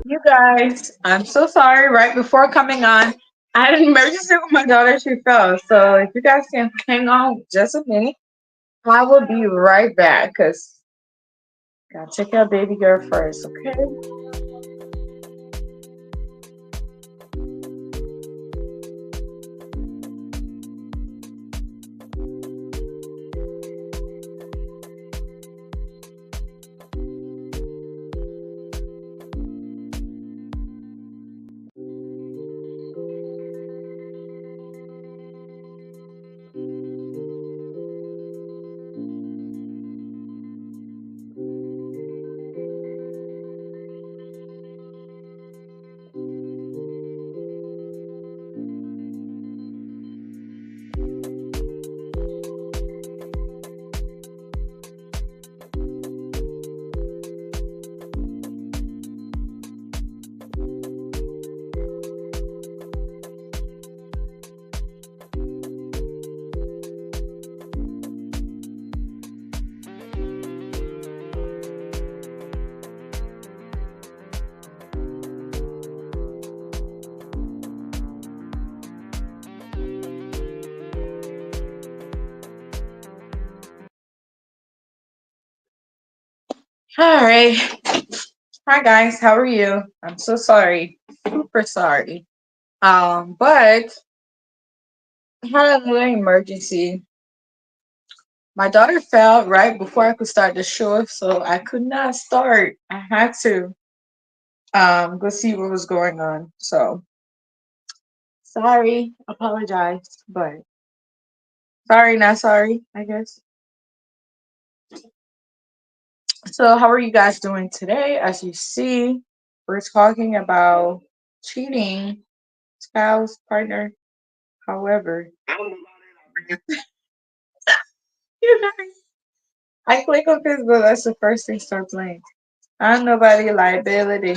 You guys, I'm so sorry. Right before coming on, I had an emergency with my daughter. She fell. So if you guys can hang on just a minute, I will be right back because gotta take care of baby girl first, okay? All right. Hi guys, how are you? I'm so sorry. Super sorry. But I had a little emergency. My daughter fell right before I could start the show, so I could not start. I had to go see what was going on. So sorry, apologize, but sorry, not sorry, I guess. So how are you guys doing today? As you see, we're talking about cheating, spouse, partner, however. You guys, I click on Facebook, that's the first thing start playing. I'm nobody liability.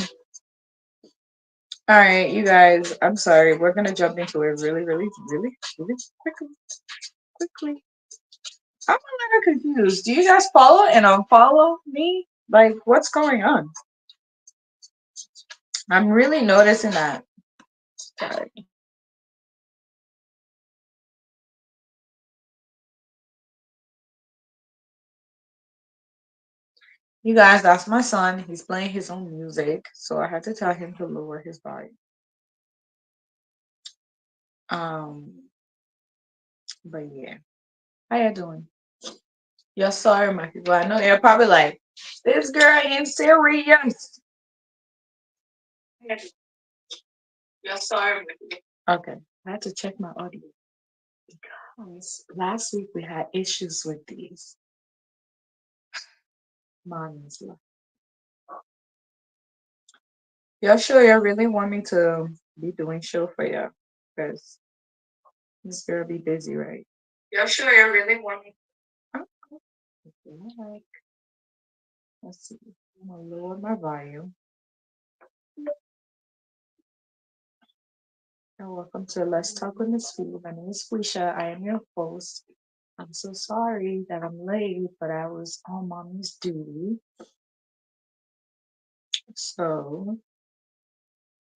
All right, you guys, I'm sorry. We're gonna jump into it really quickly. Quickly. I'm a little confused. Do you guys follow and unfollow me? Like, what's going on? I'm really noticing that. Sorry. You guys, that's my son. He's playing his own music, so I had to tell him to lower his volume. Um, but yeah, how you doing? You're sorry, my people. I know you're probably like, this girl ain't serious. You're sorry, my people. Okay, I had to check my audio because last week we had issues with these mommies. Y'all sure you really want me to be doing show for you? Because this girl be busy, right? Y'all sure you really want me? Oh, okay, alright. Let's see. I'm gonna lower my volume. And welcome to Let's Talk with Miss Fee. My name is Felicia. I am your host. I'm so sorry that I'm late, but I was on mommy's duty. So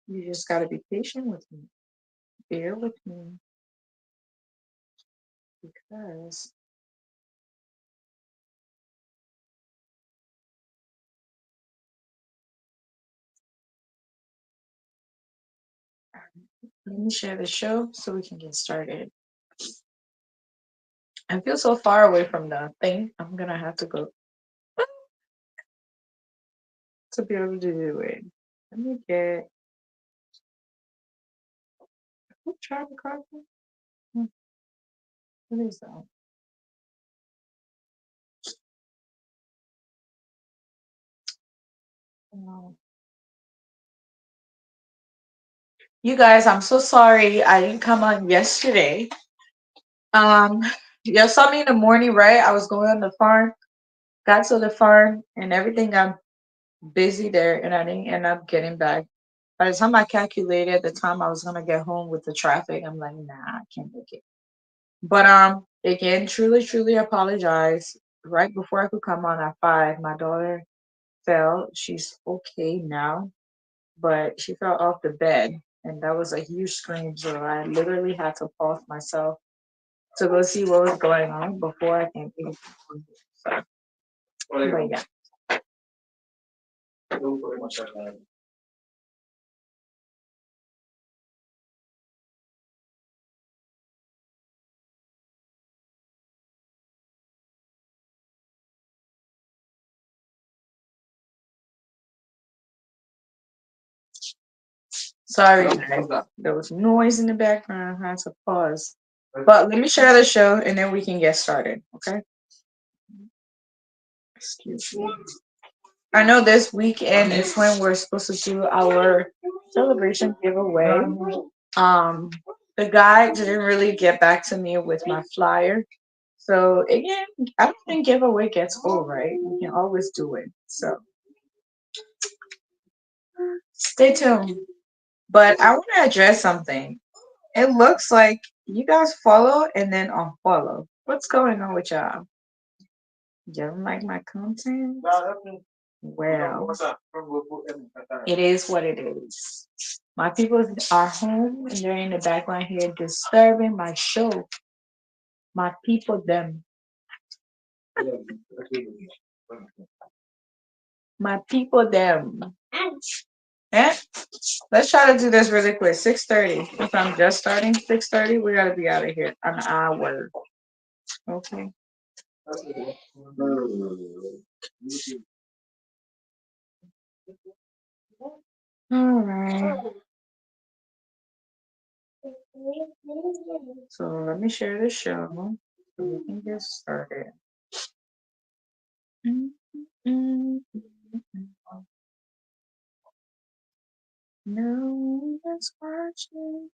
you just gotta be patient with me. Bear with me because let me share the show so we can get started. I feel so far away from the thing. I'm gonna have to go to be able to do it. Let me get who tried to call me? What is that? Um, You guys, I'm so sorry I didn't come on yesterday. Um, you saw me in the morning, right? I was going on the farm, got to the farm, and everything got busy there, and I didn't end up getting back. By the time I calculated the time I was gonna get home with the traffic, I'm like, nah, I can't make it. But again, truly apologize. Right before I could come on at 5, my daughter fell. She's okay now. but she fell off the bed, and that was a huge scream. So I literally had to pause myself to go see what was going on before I can even. So, but yeah, sorry, guys. There was noise in the background. I had to pause. But let me share the show, and then we can get started. Okay. Excuse me. I know this weekend is when we're supposed to do our celebration giveaway. Um, the guy didn't really get back to me with my flyer. So again, I don't think giveaway gets old, right? We can always do it. So stay tuned. But I want to address something. It looks like you guys follow and then unfollow. What's going on with y'all? You don't like my content? Well, it is what it is. My people are home and they're in the background here disturbing my show. My people, them. My people, them. Eh? Let's try to do this really quick. 6:30. If I'm just starting 6:30, we gotta be out of here an hour. Okay. All right. So let me share the show so we can get started. No one's watching.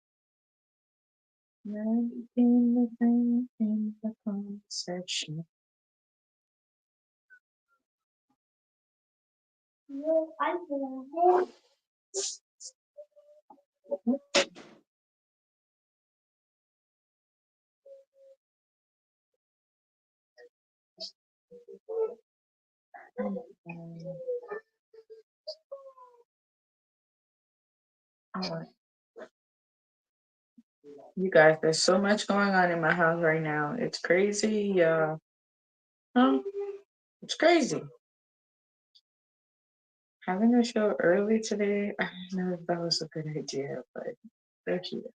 Nothing in the conversation. Alright. You guys, there's so much going on in my house right now. It's crazy. Huh? It's crazy. Having a show early today, I don't know if that was a good idea, but we're here.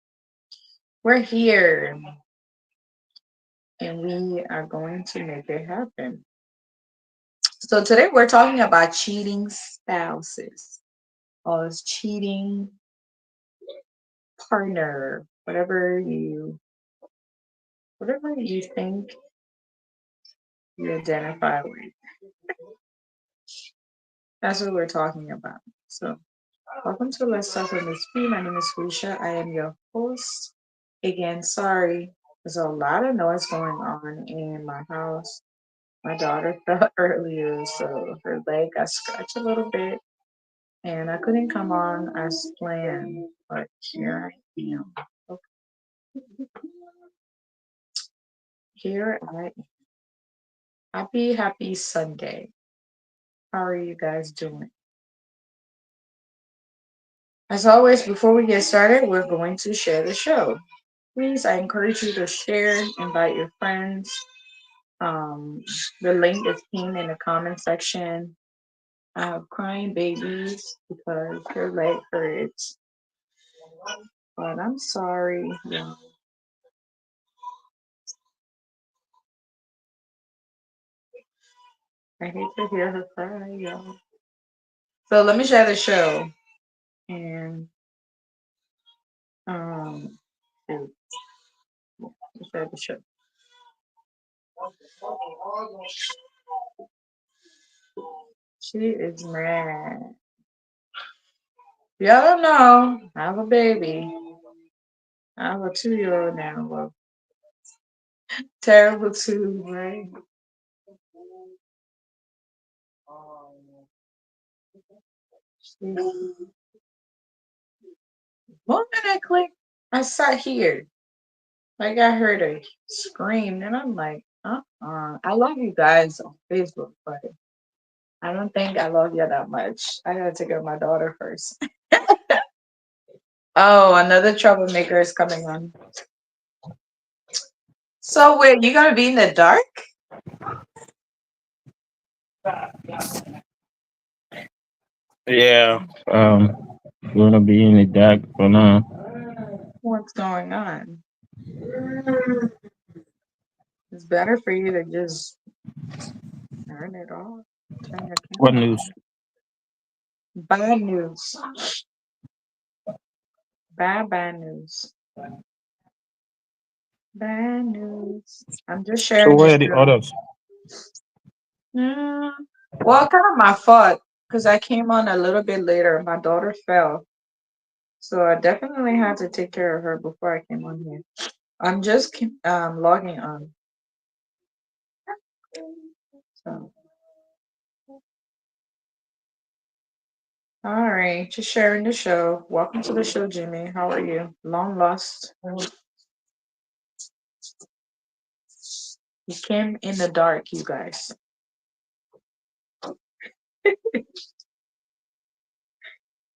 We're here, and we are going to make it happen. So today we're talking about cheating spouses or cheating partner, whatever you think you identify with. That's what we're talking about. So welcome to Let's Talk with Miss P. My name is Felicia. I am your host. Again, sorry, there's a lot of noise going on in my house. My daughter fell earlier, so her leg got scratched a little bit, and I couldn't come on as planned, but here I am. Okay. Here I am. Happy Sunday. How are you guys doing? As always, before we get started, we're going to share the show. Please, I encourage you to share, invite your friends. Um, the link is pinned in the comment section. I have crying babies because their leg hurts, but I'm sorry. Yeah, I hate to hear her cry, y'all. So let me share the show and um, shoot, share the show. She is mad. Y'all don't know. I have a baby. I have a 2-year old now. Well, terrible too, right? One minute I clicked, I sat here. Like I heard her scream, and I'm like, I love you guys on Facebook, but I don't think I love you that much. I gotta take care of my daughter first. Oh, another troublemaker is coming on. So wait, you gonna be in the dark? Yeah. Gonna be in the dark for now. What's going on? It's better for you to just turn it off. Turn your What camera news? off. Bad news. Bad news. Bad news. I'm just So sharing the where are the show. others? Mm, well, kind of my fault because I came on a little bit later. My daughter fell, so I definitely had to take care of her before I came on here. I'm just logging on. So, all right, just sharing the show. Welcome to the show, Jimmy. How are you? Long lost. He came in the dark, you guys.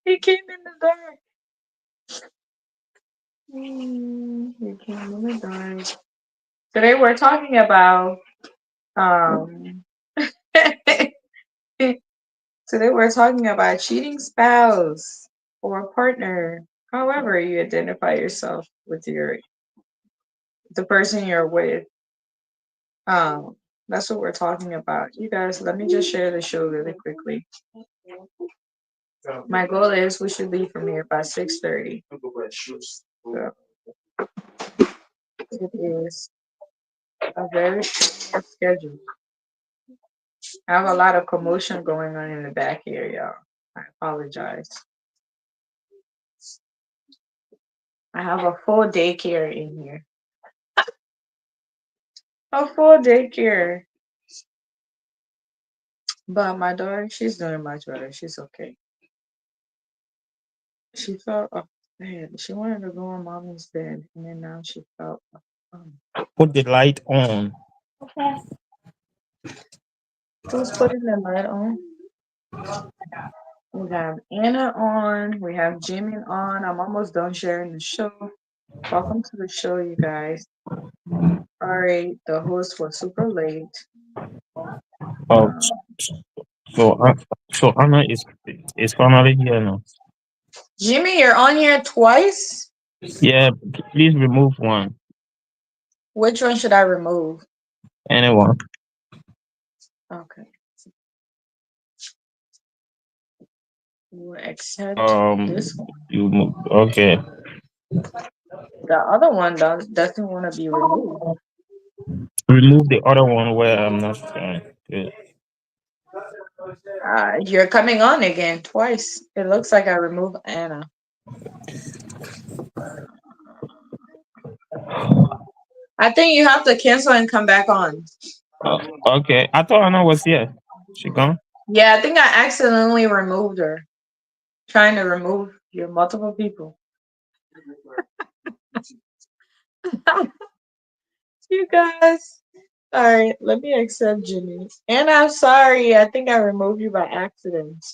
He came in the dark. He came in the dark. Today we're talking about um. Today we're talking about cheating spouse or partner. However, you identify yourself with the person you're with. Um, that's what we're talking about. You guys, let me just share the show really quickly. My goal is we should leave from here by 6:30. So it is a very short schedule. I have a lot of commotion going on in the back here, y'all. I apologize. I have a full daycare in here. A full daycare. But my daughter, she's doing much better. She's okay. She felt off bed. She wanted to go on mommy's bed, and then now she felt Put the light on. who's putting the light on? We have Anna on. We have Jimmy on. I'm almost done sharing the show. Welcome to the show, you guys. Sorry, the host was super late. Oh, Um, so so Anna is finally here now. Jimmy, you're on here twice. Yeah, please remove one. Which one should I remove? Anyone. Okay, we'll accept Um, this one. you move. Okay. The other one doesn't want to be removed. Remove the other one where I'm not trying. Good. You're coming on again twice. It looks like I removed Anna. I think you have to cancel and come back on. Okay. I thought Anna was here. She gone? Yeah, I think I accidentally removed her. Trying to remove your multiple people. You guys. All right, let me accept Jimmy. And I'm sorry. I think I removed you by accident.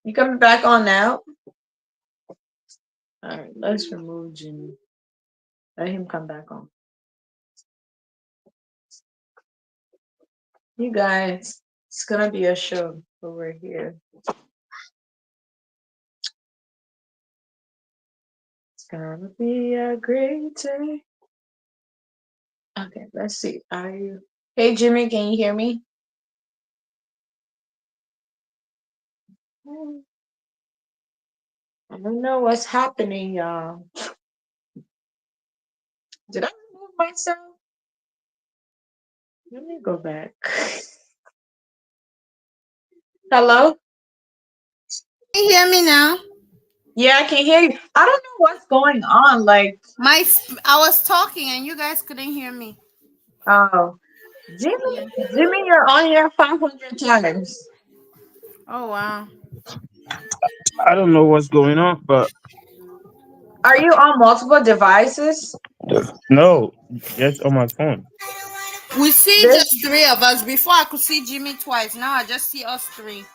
You coming back on now? All right, let's remove Jimmy. Let him come back on. You guys, it's gonna be a show over here. It's gonna be a great day. Okay, let's see. Are you? Hey, Jimmy, can you hear me? I don't know what's happening, y'all. Did I remove myself? Let me go back. Hello? Can you hear me now? Yeah, I can hear you. I don't know what's going on. Like, I was talking and you guys couldn't hear me. oh, Jimmy, you're on here 500 times. Oh wow. I don't know what's going on, but Are you on multiple devices? no, just on my phone. We see This, just three of us. Before I could see Jimmy twice. Now I just see us three.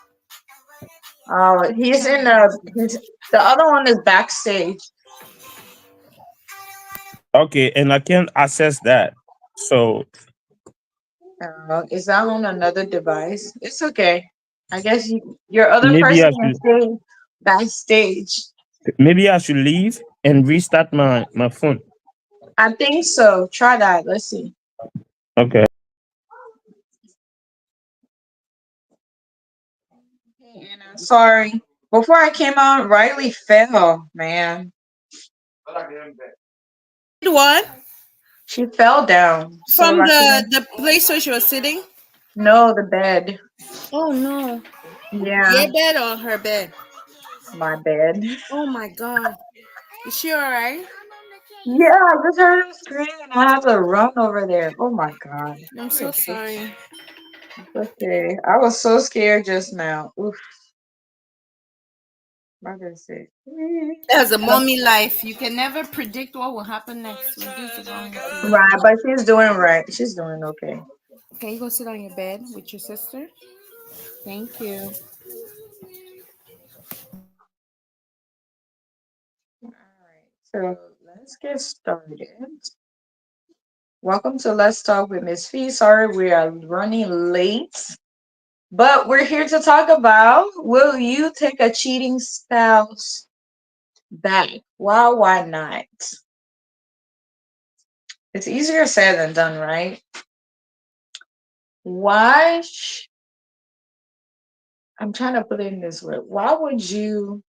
he's in the other one is backstage. Okay, and I can't access that. So Is that on another device? It's okay. I guess your other maybe person I can should stay backstage. maybe I should leave and restart my phone. I think so. Try that. Let's see. Okay. Hey, Anna, sorry. Before I came on, Riley fell, man. Did what? She fell down. So From I the couldn't. the place where she was sitting? No, the bed. Oh no. Yeah, Your bed or her bed? my bed. Oh my god. Is she alright? Yeah, I just heard her scream and I have to run over there. Oh my god. I'm so sorry. Okay. I was so scared just now. Oof. My God sick. As a mommy life, you can never predict what will happen next. When this is wrong with you. Right, but she's doing right. She's doing okay. Can you go sit on your bed with your sister? Thank you. All right. So let's get started. Welcome to Let's Talk with Miss Fee. Sorry we are running late, but we're here to talk about, will you take a cheating spouse back? Why not? It's easier said than done, right? Why? I'm trying to put it in this way. Why would you?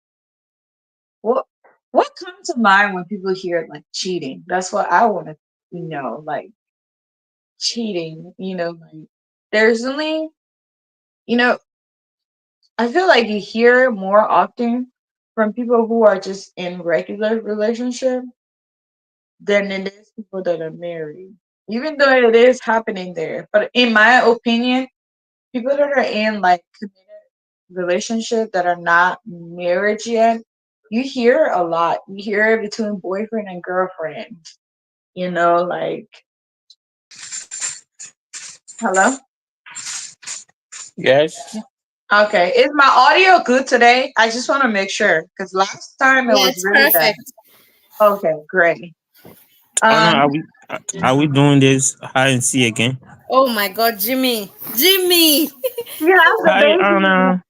What What comes to mind when people hear like cheating? That's what I want to know. Like cheating, like there's only, you know, I feel like you hear it more often from people who are just in regular relationship than it is people that are married. Even though it is happening there, but in my opinion, people that are in like committed relationship that are not marriage yet, you hear a lot. You hear it between boyfriend and girlfriend. Like hello. Yes. Okay, is my audio good today? I just want to make sure because last time it Yeah, was it's really bad. perfect. Okay, great. Anna, Um, are we doing this hide and see again? Oh my god, Jimmy. Jimmy. you have the Hi baby. Anna.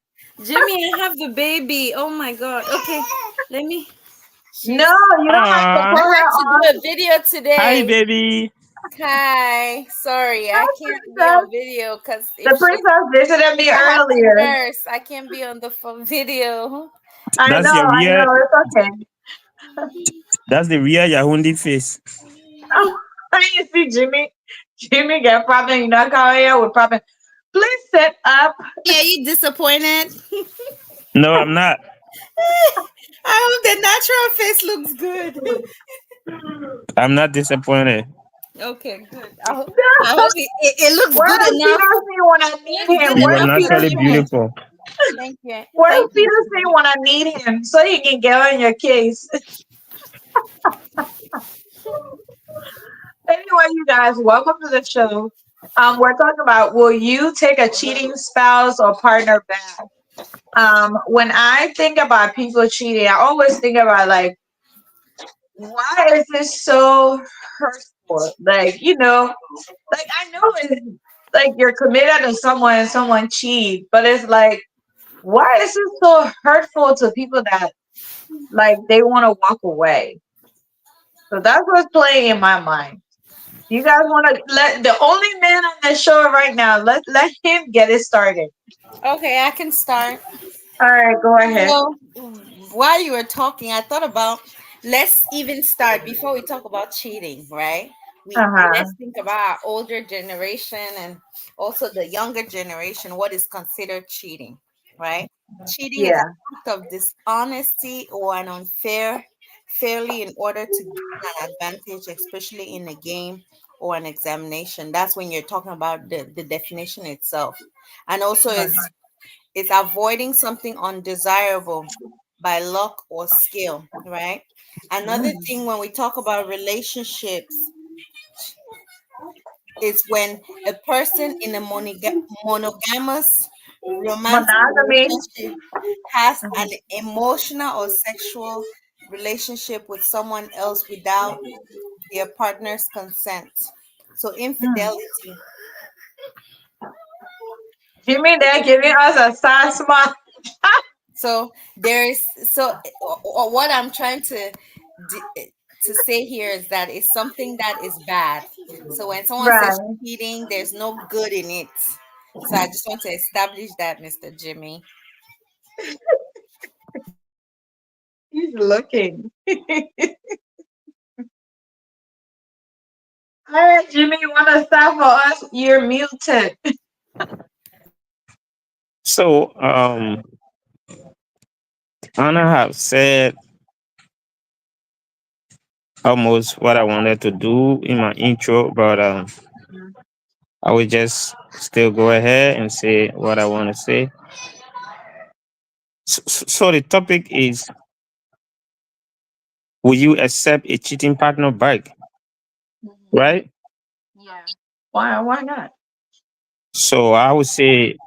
Jimmy, I have the baby. Oh my god. Okay. Let me No, she's you don't have to Ah, put I her had to on. do a video hi today. baby. Hi. Sorry, Hi, I can't be princess. on video because The princess visited if me I have to earlier. nurse, I can't be on the phone video. That's your I real know, it's okay. that's the real Yahundi face. Oh, you see Jimmy? Jimmy got problem. You know, come here with problem. Please set up. Yeah, you disappointed? No, I'm not. I hope the natural face looks good. I'm not disappointed. Okay, good. I hope it looks good Where's enough. Peter see when I It need looks him? good You are enough for naturally Jimmy. beautiful. Thank you. Where's Thank you, Peter see Jimmy. when I need him so he can get on your case? Anyway, you guys, welcome to the show. We're talking about, will you take a cheating spouse or partner back? When I think about people cheating, I always think about like, why is this so hurtful? Like, like I know it's like you're committed to someone and someone cheat, but it's like, why is it so hurtful to people that like they want to walk away? So that's what's playing in my mind. You guys want to let the only man on the show right now? Let him get it started. Okay, I can start. All right, go ahead. So, while you were talking, I thought about let's even start before we talk about cheating, right? Uh Let's huh. think about our older generation and also the younger generation. What is considered cheating, right? Cheating is an Yeah. act of dishonesty or an fairly in order to gain an advantage, especially in a game or an examination. That's when you're talking about the definition itself, and also Uh-huh. is avoiding something undesirable by luck or skill, right? Another Mhm. thing when we talk about relationships, It's when a person in a monogamous romantic Monogamy. relationship has an Mhm. emotional or sexual relationship with someone else without their partner's consent. So Mm. infidelity. Jimmy, they're giving us a sad smile. So there's what I'm trying to say here is that it's something that is bad. So when someone says Right. cheating, there's no good in it. So I just want to establish that, Mr. Jimmy. He's looking. All right, Jimmy, you want to start for us? You're muted. So Anna have said almost what I wanted to do in my intro, but I will just still go ahead and say what I want to say. So the topic is: will you accept a cheating partner back? Mhm. Right. Yeah. Why not? So I would say,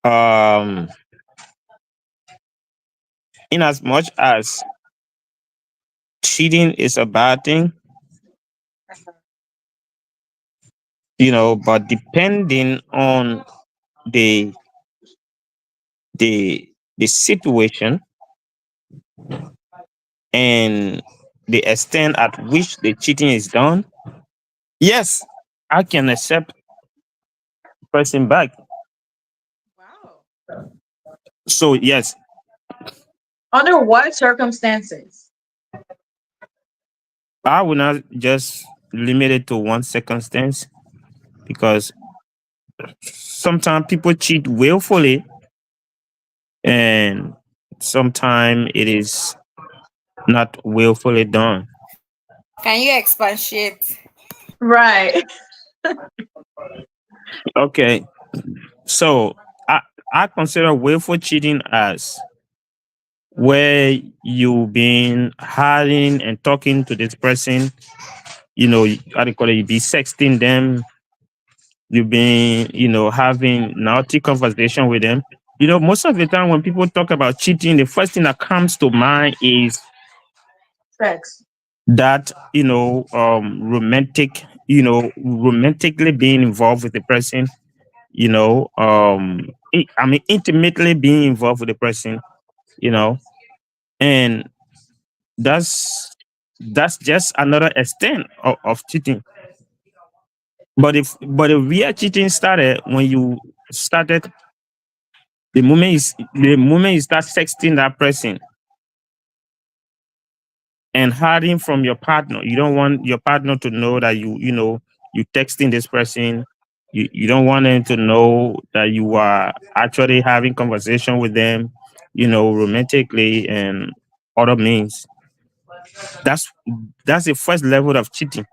um, in as much as cheating is a bad thing, but depending on the the the situation and the extent at which the cheating is done, yes, I can accept person back. Wow. So yes, Under what circumstances? I will not just limit it to one circumstance, because sometimes people cheat willfully, and sometimes it is not willfully done. Can you expatiate? Right. Okay, so I I consider willful cheating as where you been hiding and talking to this person, how do you call it? You be sexting them, you've been, having naughty conversation with them. Most of the time when people talk about cheating, the first thing that comes to mind is Sex. that, romantically being involved with the person, I mean, intimately being involved with the person, you know, and that's that's just another extent of cheating. But if real cheating started when you started the moment you start sexting that person and hiding from your partner. You don't want your partner to know that you texting this person. You don't want them to know that you are actually having conversation with them, romantically and other means. That's that's the first level of cheating.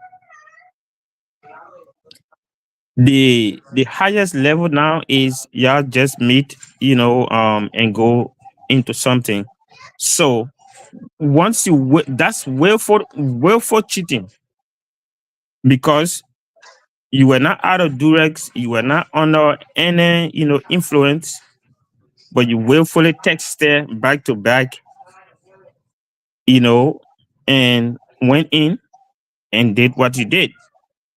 The highest level now is y'all just meet, and go into something. So once that's willful cheating, because you were not out of durex, you were not under any influence, but you willfully texted back to back, you know and went in and did what you did.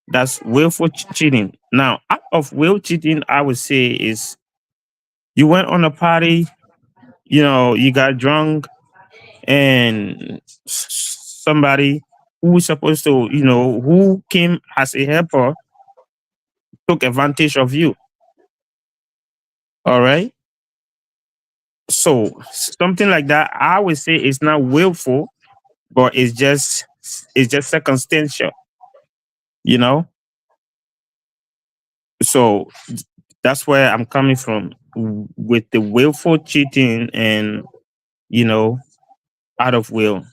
That's willful cheating. Now, out of will cheating, I would say is you went on a party, you got drunk, and somebody who was supposed to, who came as a helper, took advantage of you. All right. So something like that, I would say it's not willful, but it's just circumstantial, you know. So that's where I'm coming from with the willful cheating and you know out of will.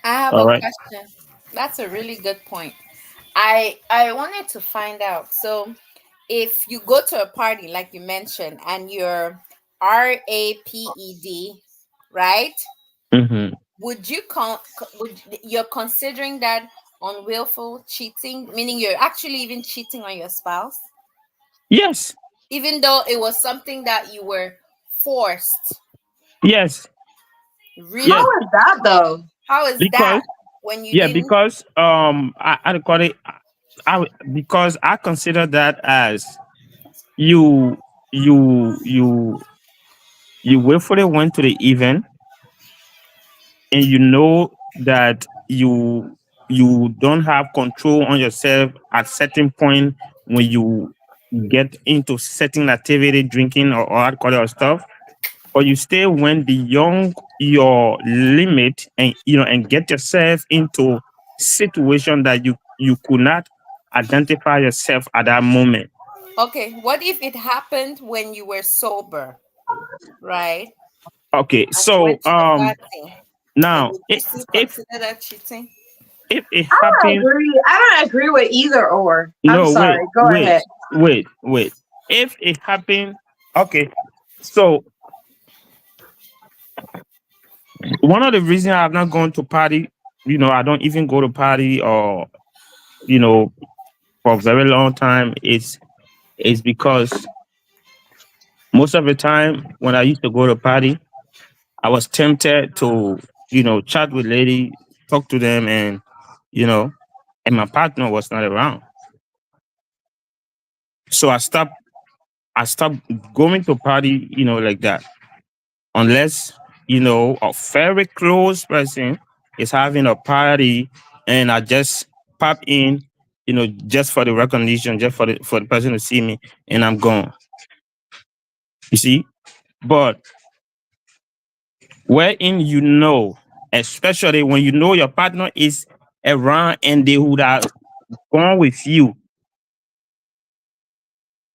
I have All a right. question. That's a really good point. I wanted to find out. So if you go to a party like you mentioned and you're RAPED, right? Mm-hmm. Would you're considering that Unwillful cheating, meaning you're actually even cheating on your spouse, Yes, even though it was something that you were forced. yes, How yes. Really? is that though? How is that Because when you yeah, didn't? because I call it. Because I consider that as you you you you willfully went to the event, and you know that you don't have control on yourself at certain point when you get into certain activity, drinking or alcohol or stuff, or you still went beyond your limit, and and get yourself into situation that you could not identify yourself at that moment. Okay, what if it happened when you were sober, right? Okay, And you so went to the party, and now would you if still if consider that cheating? if it I don't happened. agree. I don't agree with either or. I'm No, wait, sorry. Go wait, ahead. wait. If it happened, okay. So one of the reasons I've not gone to party, I don't even go to party, or you know, for a very long time, is because most of the time when I used to go to party, I was tempted to, chat with lady, talk to them, you know, and my partner was not around. So I stopped going to party, like that. Unless a very close person is having a party, and I just pop in, just for the recognition, just for the person to see me, and I'm gone. You see, but wherein especially when your partner is around and they would have gone with you,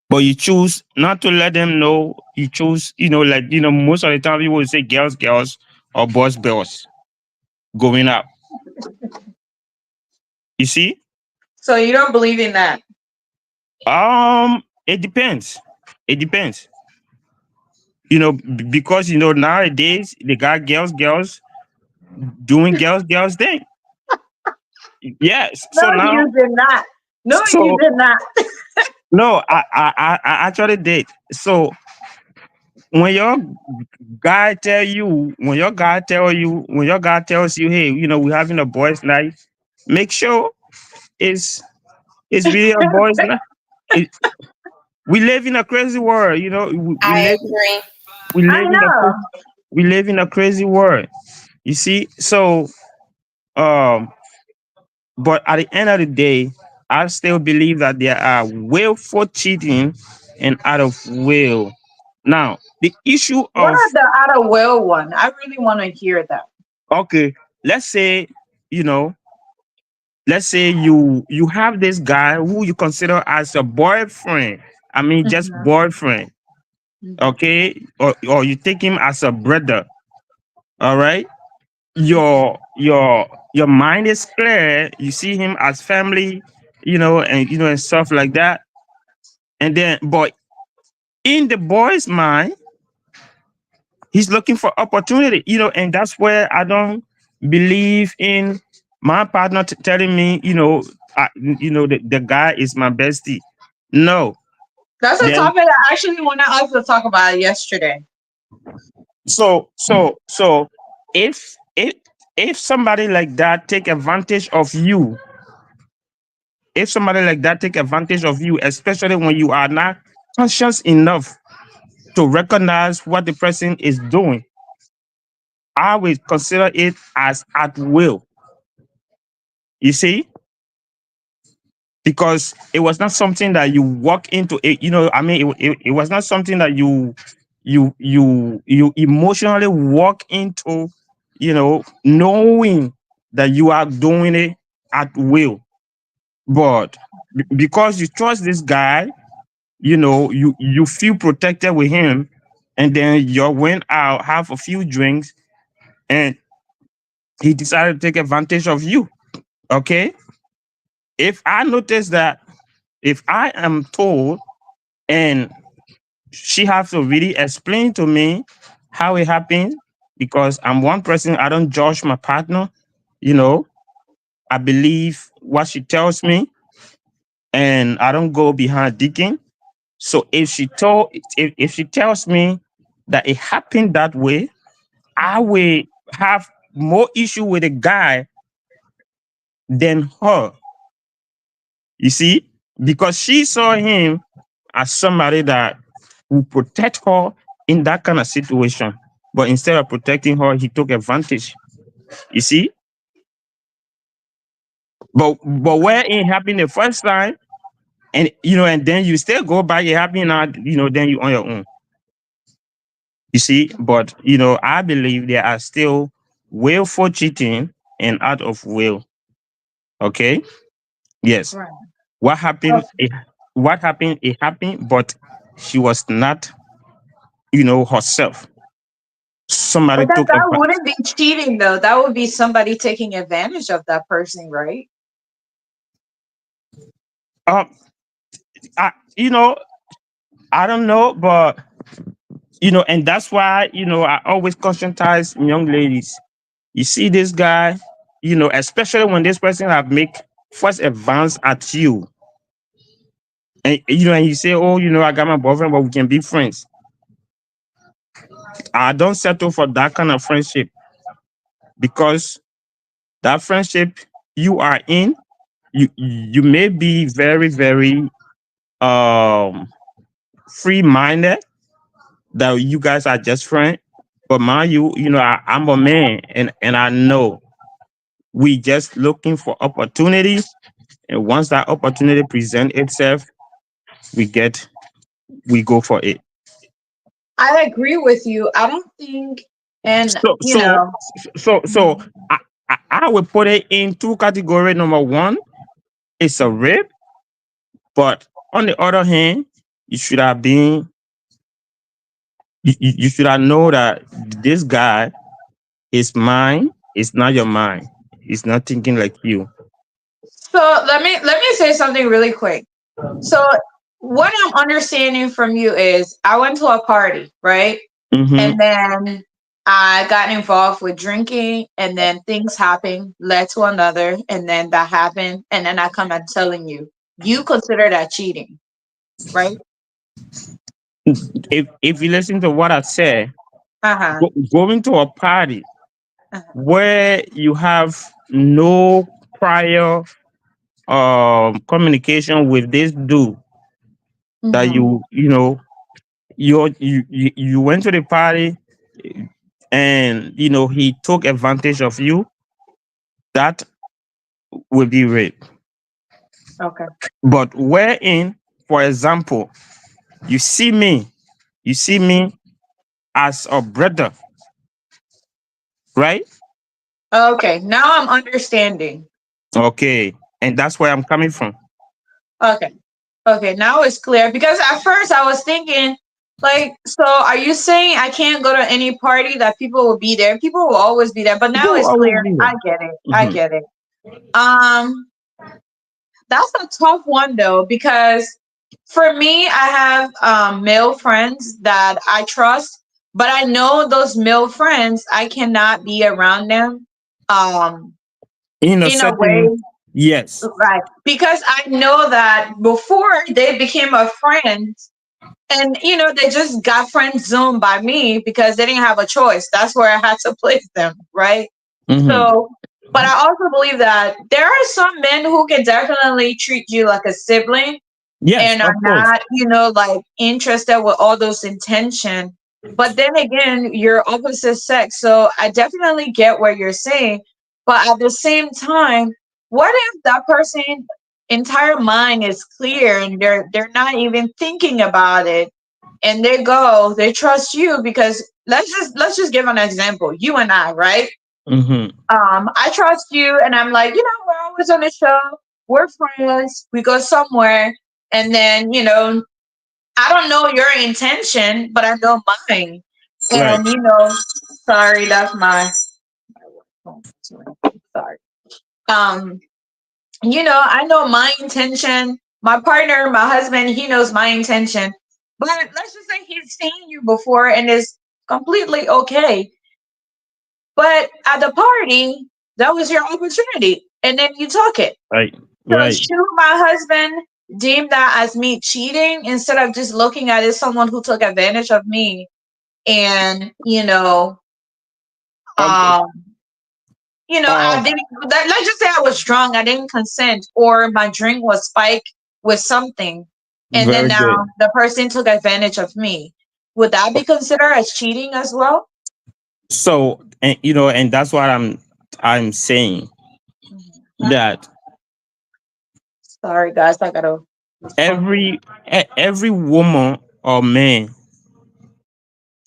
but you choose not to let them know. You choose, most of the time people will say girls, girls, or boys, boys going out. You see. So you don't believe in that? It depends. It depends. Because nowadays they got girls, girls doing girls, girls thing. Yes. No, So now, you did not. No, you so did not. no, I actually did. So when your when your guy tells you, hey, we're having a boys' night, make sure it's really a boys' night. It, we live in a crazy world. I agree. We I live in a know. we live in a crazy world. You see, so um, but at the end of the day, I still believe that there are willful cheating and out of will. Now, the issue What of, are the out of will one? I really want to hear that. okay, let's say, you know, let's say you have this guy who you consider as a boyfriend. I mean, just Mhm, boyfriend, mhm. okay, or you take him as a brother. All right, Okay. your mind is clear. You see him as family, and stuff like that. And then, but in the boy's mind, he's looking for opportunity, and that's where I don't believe in my partner telling me, the guy is my bestie. No. That's a Then topic I actually wanted us to talk about yesterday. so if somebody like that take advantage of you, especially when you are not conscious enough to recognize what the person is doing, I would consider it as at will. You see, because it was not something that you walk into. It, I mean, it was not something that you emotionally walk into. Knowing that you are doing it at will, but because you trust this guy, you feel protected with him, and then you went out, have a few drinks, and he decided to take advantage of you. Okay, if I notice that, if I am told, and she has to really explain to me how it happened, because I'm one person, I don't judge my partner, you know I believe what she tells me, and I don't go behind Deacon. So if she tells me that it happened that way, I will have more issue with a guy than her. You see, because she saw him as somebody that will protect her in that kind of situation. But instead of protecting her, he took advantage. You see, but where it happened the first time, and and then you still go back, it happened now, then you on your own. You see, but I believe there are still willful cheating and out of will. Okay, yes. Right. What Oh, happened? What happened? It happened, but she was not, herself. Somebody but that took that advantage. wouldn't be cheating though. That would be somebody taking advantage of that person, right? Um, I, I don't know, but and that's why I always conscientize young ladies. You see this guy, especially when this person have make first advance at you, and you say, oh, I got my boyfriend, but we can be friends. I don't settle for that kind of friendship, because that friendship you are in, you may be very, very um free minded, that you guys are just friends. But mind you, I'm a man, and I know we just looking for opportunity. And once that opportunity present itself, we get we go for it. I agree with you. I don't think, and So so so mhm. I will put it in two categories. Number one, it's a rape, but on the other hand, you should have been you should have know that this guy is mine. It's not your mind. He's not thinking like you. So let me say something really quick. So what I'm understanding from you is I went to a party, right? Mm-hmm. And then I got involved with drinking, and then things happened, led to another, and then that happened, and then I come and telling you, you consider that cheating, right? If you listen to what I say, Uh-huh. going to a party Uh-huh. where you have no prior communication with this dude, that Hmm. you went to the party, and he took advantage of you, that will be rape. Okay. But wherein, for example, you see me you see me as a brother, right? Okay. Now I'm understanding. Okay, and that's where I'm coming from. Okay. Okay. Now it's clear because at first I was thinking, like, so are you saying I can't go to any party that people will be there? People will always be there, but now People it's always clear. be I there. get it. I Mhm. get it. Um, That's a tough one though, because for me, I have male friends that I trust, but I know those male friends, I cannot be around them um, In a in a certain, way, yes. right? Because I know that before they became a friend, and they just got friend zoned by me because they didn't have a choice. That's where I had to place them, right? Hmm. So, but I also believe that there are some men who can definitely treat you like a sibling Yes, and are of course. not, like interested with all those intention. But then again, you're opposite sex, so I definitely get what you're saying. But at the same time, what if that person entire mind is clear and they're not even thinking about it, and they trust you because let's just give an example. You and I, right? Hmm. I trust you, and I'm like, we're always on the show. We're friends. We go somewhere, and then I don't know your intention, but I know mine. Right. And sorry, that's my work phone. Sorry. Um, I know my intention. My partner, my husband, he knows my intention. But let's just say he's seen you before and is completely okay. But at the party, that was your opportunity. and then you took it. Right. So Right. should my husband deem that as me cheating instead of just looking at it as someone who took advantage of me and Okay. um I Um. didn't let's just say I was drunk, I didn't consent, or my drink was spiked with something, and then Very now good. the person took advantage of me. Would that be considered as cheating as well? So, and and that's what I'm saying Mhm. that Sorry, guys, I gotta respond. every woman or man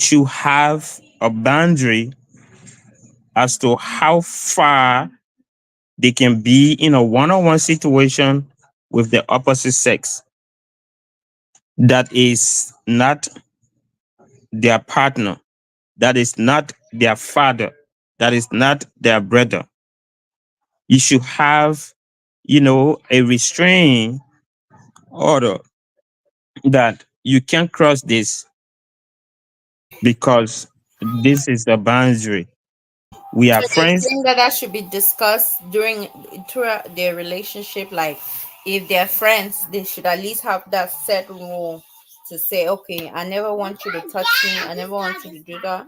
should have a boundary as to how far they can be in a one-on-one situation with the opposite sex that is not their partner, that is not their father, that is not their brother. You should have, a restraining order that you can't cross this because this is a boundary. We are So do you friends. think that that should be discussed during throughout their relationship? Like, if they're friends, they should at least have that set rule to say, "Okay, I never want you to touch me. I never want you to do that."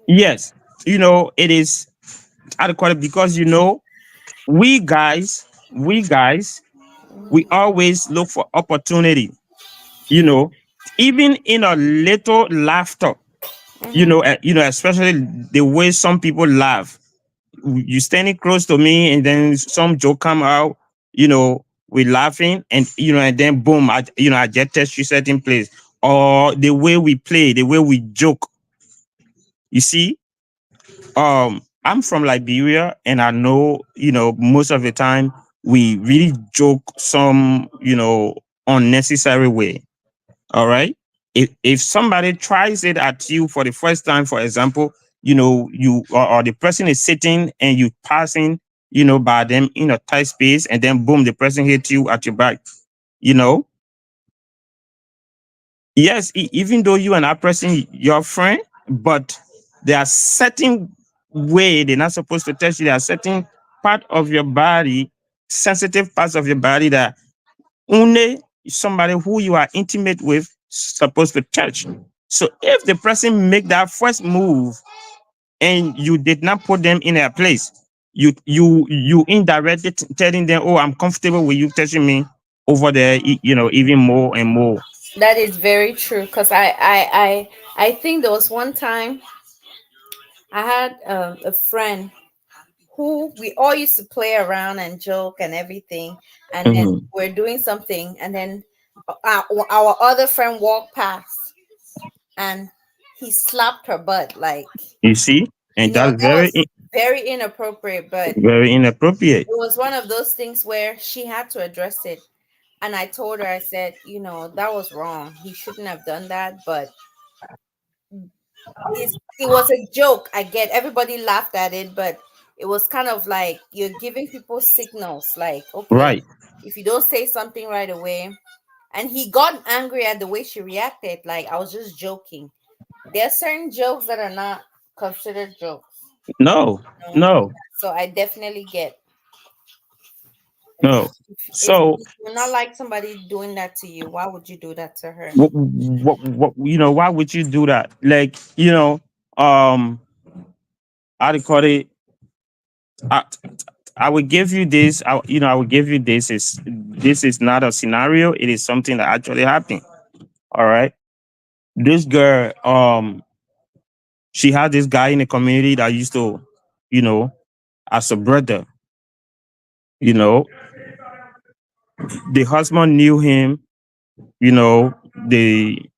Yes, it is adequate because we guys, we always look for opportunity. You know, even in a little laughter. Mm-hmm. Especially the way some people laugh. You standing close to me, and then some joke come out. We laughing, and then boom, I just touch you certain place, or the way we play, the way we joke. You see, I'm from Liberia, and I know, most of the time we really joke some, unnecessary way. All right. If somebody tries it at you for the first time, for example, you or the person is sitting and you passing, by them in a tight space, and then boom, the person hits you at your back. You know, yes, even though you and that person your friend, but there are certain way they're not supposed to touch you. There are certain part of your body, sensitive parts of your body that only somebody who you are intimate with supposed to touch. So if the person make that first move and you did not put them in their place, you indirectly telling them, "Oh, I'm comfortable with you touching me over there," even more and more. That is very true. Cause I think there was one time I had a friend who we all used to play around and joke and everything, and then Mhm. we're doing something, and then our other friend walked past and he slapped her butt, like, You see, and that's that was very inappropriate, but very inappropriate. it was one of those things where she had to address it. And I told her, I said, that was wrong, he shouldn't have done that, but it was a joke. I get everybody laughed at it, but it was kind of like you're giving people signals, like, okay, Right. if you don't say something right away. And he got angry at the way she reacted, like I was just joking. There are certain jokes that are not considered jokes, No, you know? no, So I definitely get, no. if So you're not like somebody doing that to you, why would you do that to her? why would you do that? Like, how do you call it? I, I will give you this. I will give you this. This is not a scenario. It is something that actually happened. All right. This girl, she had this guy in the community that used to, you know, as a brother. You know, the husband knew him. You know, the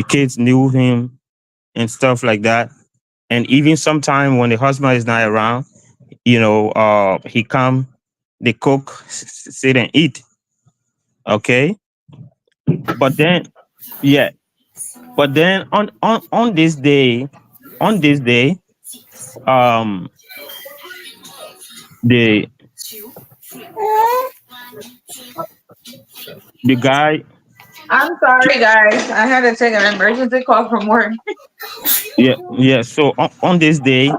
kids knew him and stuff like that. And even sometime when the husband is not around, he come, they cook, sit and eat. Okay. But then, yeah. But then on this day, um, the the guy, I'm sorry, guys. I had to take an emergency call from work. yeah, yeah. So on this day,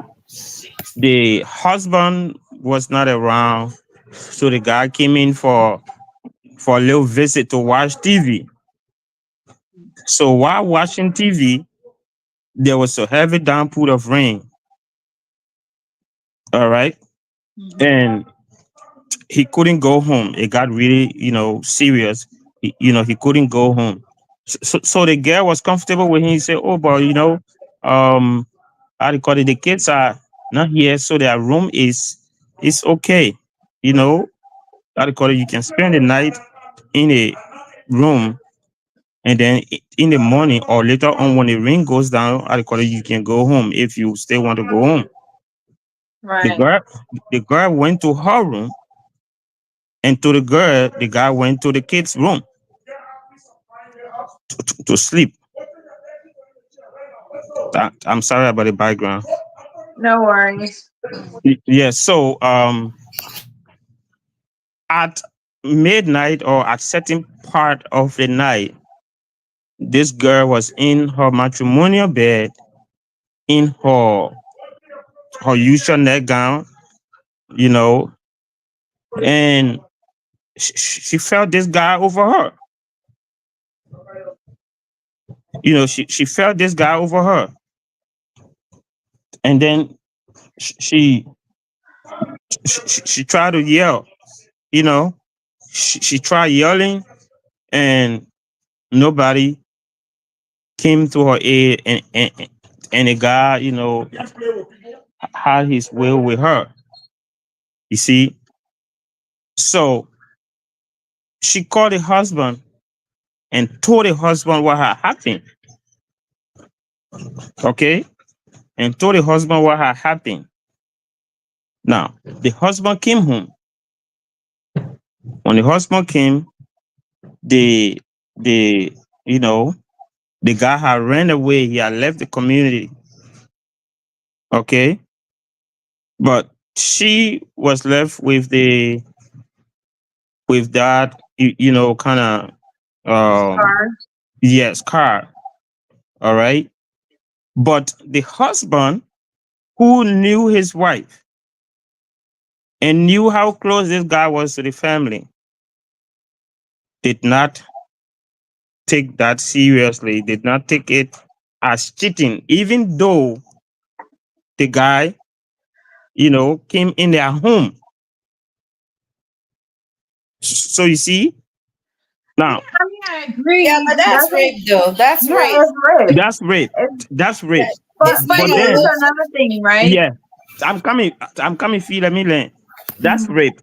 the husband was not around, so the guy came in for a little visit to watch TV. So while watching TV, there was a heavy downpour of rain. All right, Mhm. and he couldn't go home. It got really, serious. He couldn't go home. So the girl was comfortable with him. He said, "Oh, but um, how do you call it? The kids are not here, so their room is okay. You know, how do you call it? You can spend the night in a room, and then in the morning or later on when the rain goes down, how do you call it? You can go home if you still want to go home." The Right. girl, the girl went to her room, and to the girl, the guy went to the kids' room to sleep. I'm sorry about the background. No worries. Yeah. So at midnight or at certain part of the night, this girl was in her matrimonial bed in her usual nightgown, you know, and she felt this guy over her. She felt this guy over her, and then she she tried to yell. You know, she tried yelling, and nobody came to her aid, and the guy, had his will with her. You see, so she called the husband and told the husband what had happened. Okay, and told the husband what had happened. Now the husband came home. When the husband came, the the you know the guy had ran away. He had left the community. Okay, but she was left with that kind of Scar. yes car. All right, but the husband who knew his wife and knew how close this guy was to the family did not take that seriously, did not take it as cheating, even though the guy came in their home. So you see, Yeah, now I mean, I Yeah, agree. but that's Doesn't rape though. That's Yeah, rape. it's rape. that's rape. It's, That's Yeah. rape. but Despite But your here's then, looks. another thing, right? yeah, I'm coming, feel, let me learn. That's Mhm. rape.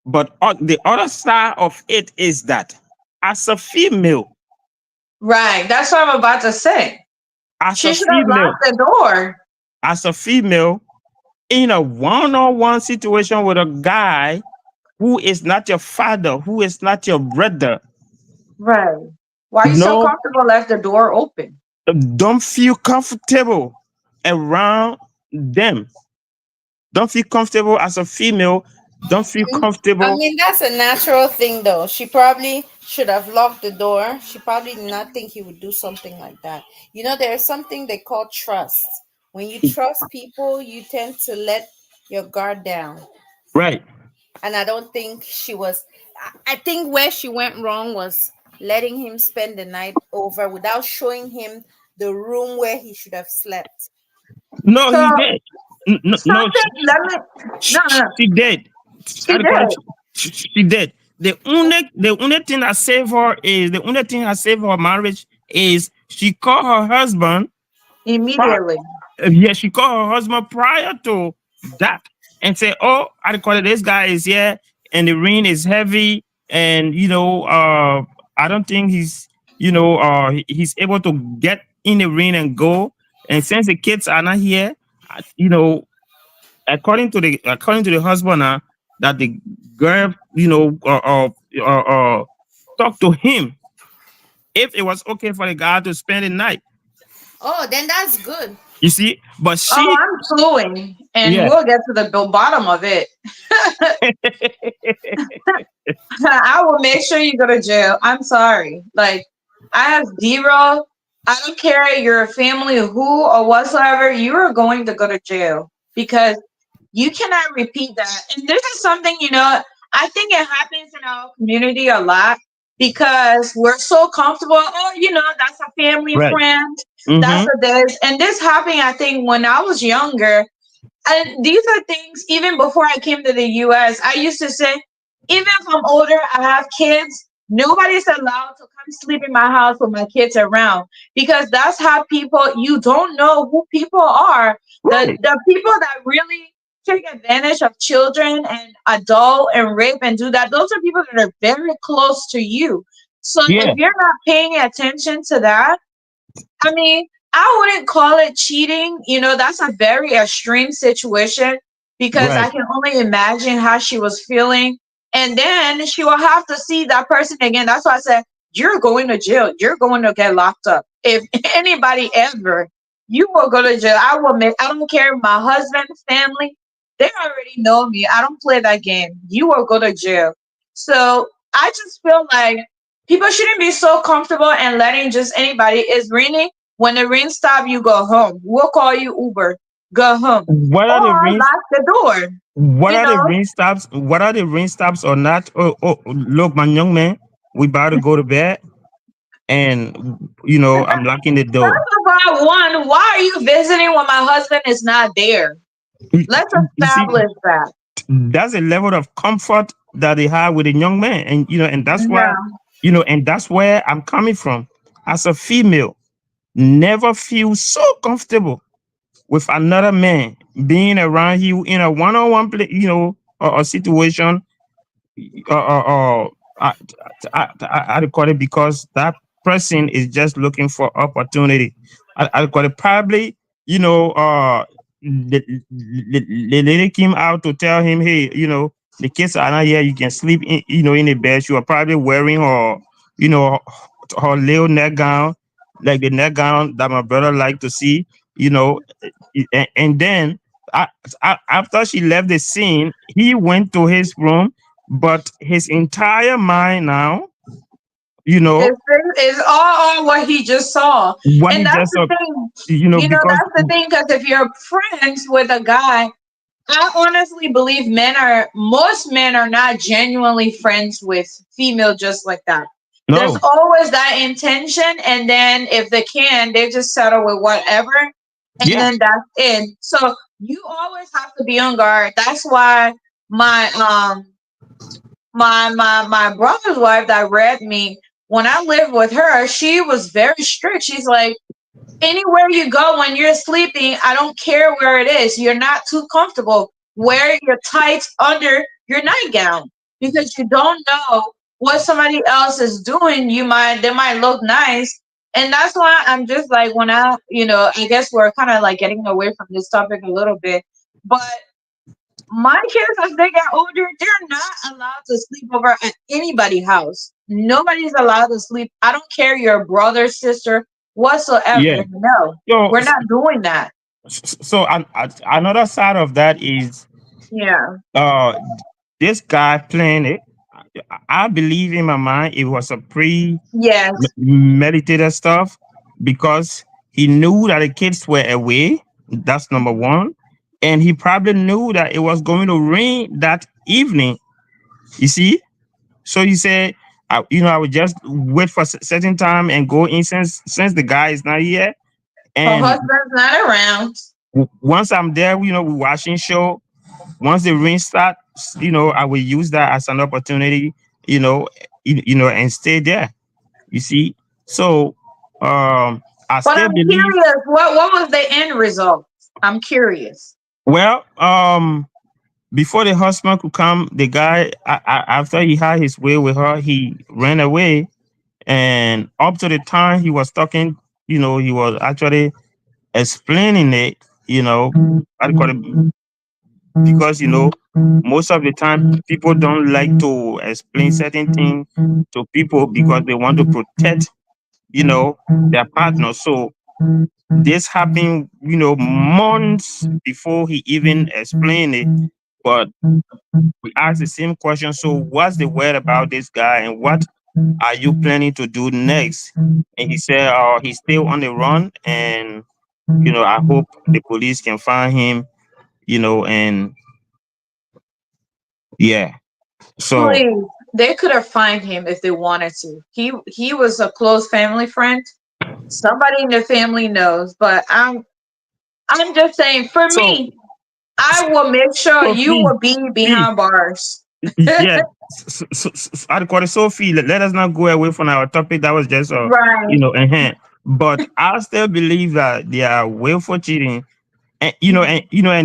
But the other side of it is that as a female, Right. That's what I'm about to say. as a She should have female, locked the door. as a female, in a one-on-one situation with a guy who is not your father, who is not your brother, Right. Why you so no, comfortable left the door open? don't feel comfortable around them. Don't feel comfortable as a female. Don't feel I comfortable. mean, that's a natural thing, though. She probably should have locked the door. She probably did not think he would do something like that. You know, there's something they call trust. When you trust people, you tend to let your guard down. Right. And I don't think she was. I think where she went wrong was letting him spend the night over without showing him the room where he should have slept. No, So he did. No, no, something let me no, no, no. she did. She How do you call it? did She did. The only thing that saved her is the only thing that saved her marriage is she called her husband. immediately. Yeah, she called her husband prior to that and said, "Oh, I call it. This guy is here, and the rain is heavy, and I don't think he's able to get in the rain and go. And since the kids are not here, I- you know, according to the husband, that the girl, talk to him if it was okay for the guy to spend the night. Oh, then that's good. You see, but Oh, she, I'm suing, and yeah, we'll get to the bottom of it. I will make sure you go to jail. I'm sorry. Like, I have zero. I don't care your family, who or whatsoever. You are going to go to jail because You cannot repeat that. And this is something, I think it happens in our community a lot because we're so comfortable. Oh, that's a family Right. friend. That's Mm-hmm. a this. And this happened, I think, when I was younger. And these are things, even before I came to the US, I used to say, even if I'm older, I have kids, nobody's allowed to come sleep in my house with my kids around because that's how people, you don't know who people are. The, Right. the people that really take advantage of children and adult and rape and do that, those are people that are very close to you. So Yeah. if you're not paying attention to that, I mean, I wouldn't call it cheating. That's a very extreme situation because Right. I can only imagine how she was feeling. And then she will have to see that person again. That's why I said, you're going to jail. You're going to get locked up. If anybody ever, you will go to jail. I don't care. My husband's family, they already know me. I don't play that game. You will go to jail. So I just feel like people shouldn't be so comfortable and letting just anybody. It's raining. When the rain stop, you go home. We'll call you Uber. Go home. What are the Or rain? lock the door. What You are the know, rain stops? What are the rain stops or not? Look, my young man, we about to go to bed, and I'm locking the door. first of all, one, why are you visiting when my husband is not there? You Let's you see, establish that. that's a level of comfort that they have with a young man, and that's why, No. and that's where I'm coming from. As a female, never feel so comfortable with another man being around you in a one-on-one play, or situation, or I call it, because that person is just looking for opportunity. I call it probably, the lady came out to tell him, hey, the kids are not here. You can sleep in the bed. She was probably wearing you know, her little neck gown, like the neck gown that my brother liked to see, you know, and then I, after she left the scene, he went to his room, but his entire mind now, you know, It's all on what he just saw. what And he that's just the saw, thing. because That's the thing. Because if you're friends with a guy, I honestly believe most men are not genuinely friends with female just like that. There's no, always that intention, and then if they can, they just settle with whatever, and yeah, then that's it. So you always have to be on guard. That's why my my brother's wife that read me, when I lived with her, she was very strict. She's like, anywhere you go when you're sleeping, I don't care where it is, you're not too comfortable. Wear your tights under your nightgown because you don't know what somebody else is doing. They might look nice. And that's why I'm just like, I guess we're kind of like getting away from this topic a little bit. But my kids, as they get older, they're not allowed to sleep over at anybody's house. Nobody's allowed to sleep. I don't care your brother, sister, yeah. whatsoever. No, So, we're not doing that. another side of that is, Yeah. uh, this guy playing it. I believe in my mind it was a Yes. meditated stuff, because he knew that the kids were away. That's number one. And he probably knew that it was going to rain that evening. You see? So he said, I would just wait for a certain time and go in, since the guy is not here. Her And husband's not around. once I'm there, we're watching show. Once the rain starts, I will use that as an opportunity, you know, and stay there. You see? So, I But still I'm believe. curious, what was the end result? I'm curious. Well, before the husband could come, the guy, after he had his way with her, he ran away. And up to the time he was talking, he was actually explaining it, I call it, because most of the time people don't like to explain certain things to people because they want to protect, their partner. So this happened, months before he even explained it. But we asked the same question. So what's the word about this guy, and what are you planning to do next? And he said, he's still on the run, and I hope the police can find him, and Yeah. So Please, they could have fined him if they wanted to. He was a close family friend. Somebody in the family knows, but I'm just saying. For so me, I will make sure you Sophie, will be Sophie, behind bars. yeah. I call it Sophie. Let us not go away from our topic. That was just Right. But I still believe that they are willful cheating, and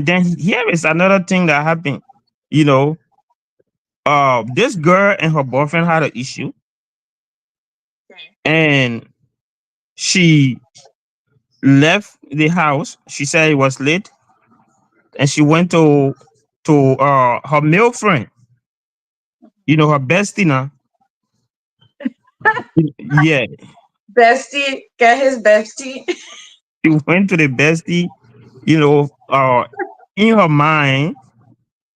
then here is another thing that happened. You know, this girl and her boyfriend had an issue, and she left the house. She said it was late, and she went to her male friend. Her bestie now. Yeah, Bestie, get his bestie. she went to the bestie. In her mind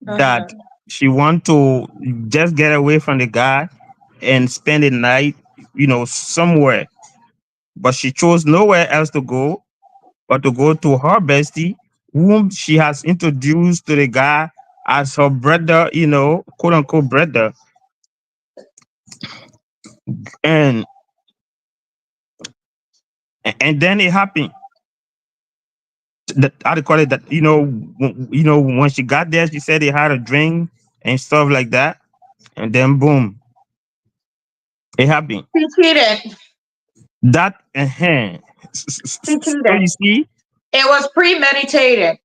that Uh-huh. she want to just get away from the guy and spend the night, somewhere. But she chose nowhere else to go but to go to her bestie, whom she has introduced to the guy as her brother, quote unquote brother. And and then it happened. That I call it that, when she got there, she said they had a drink and stuff like that. And then boom, it happened. He cheated. That He so cheated. you see, It was premeditated.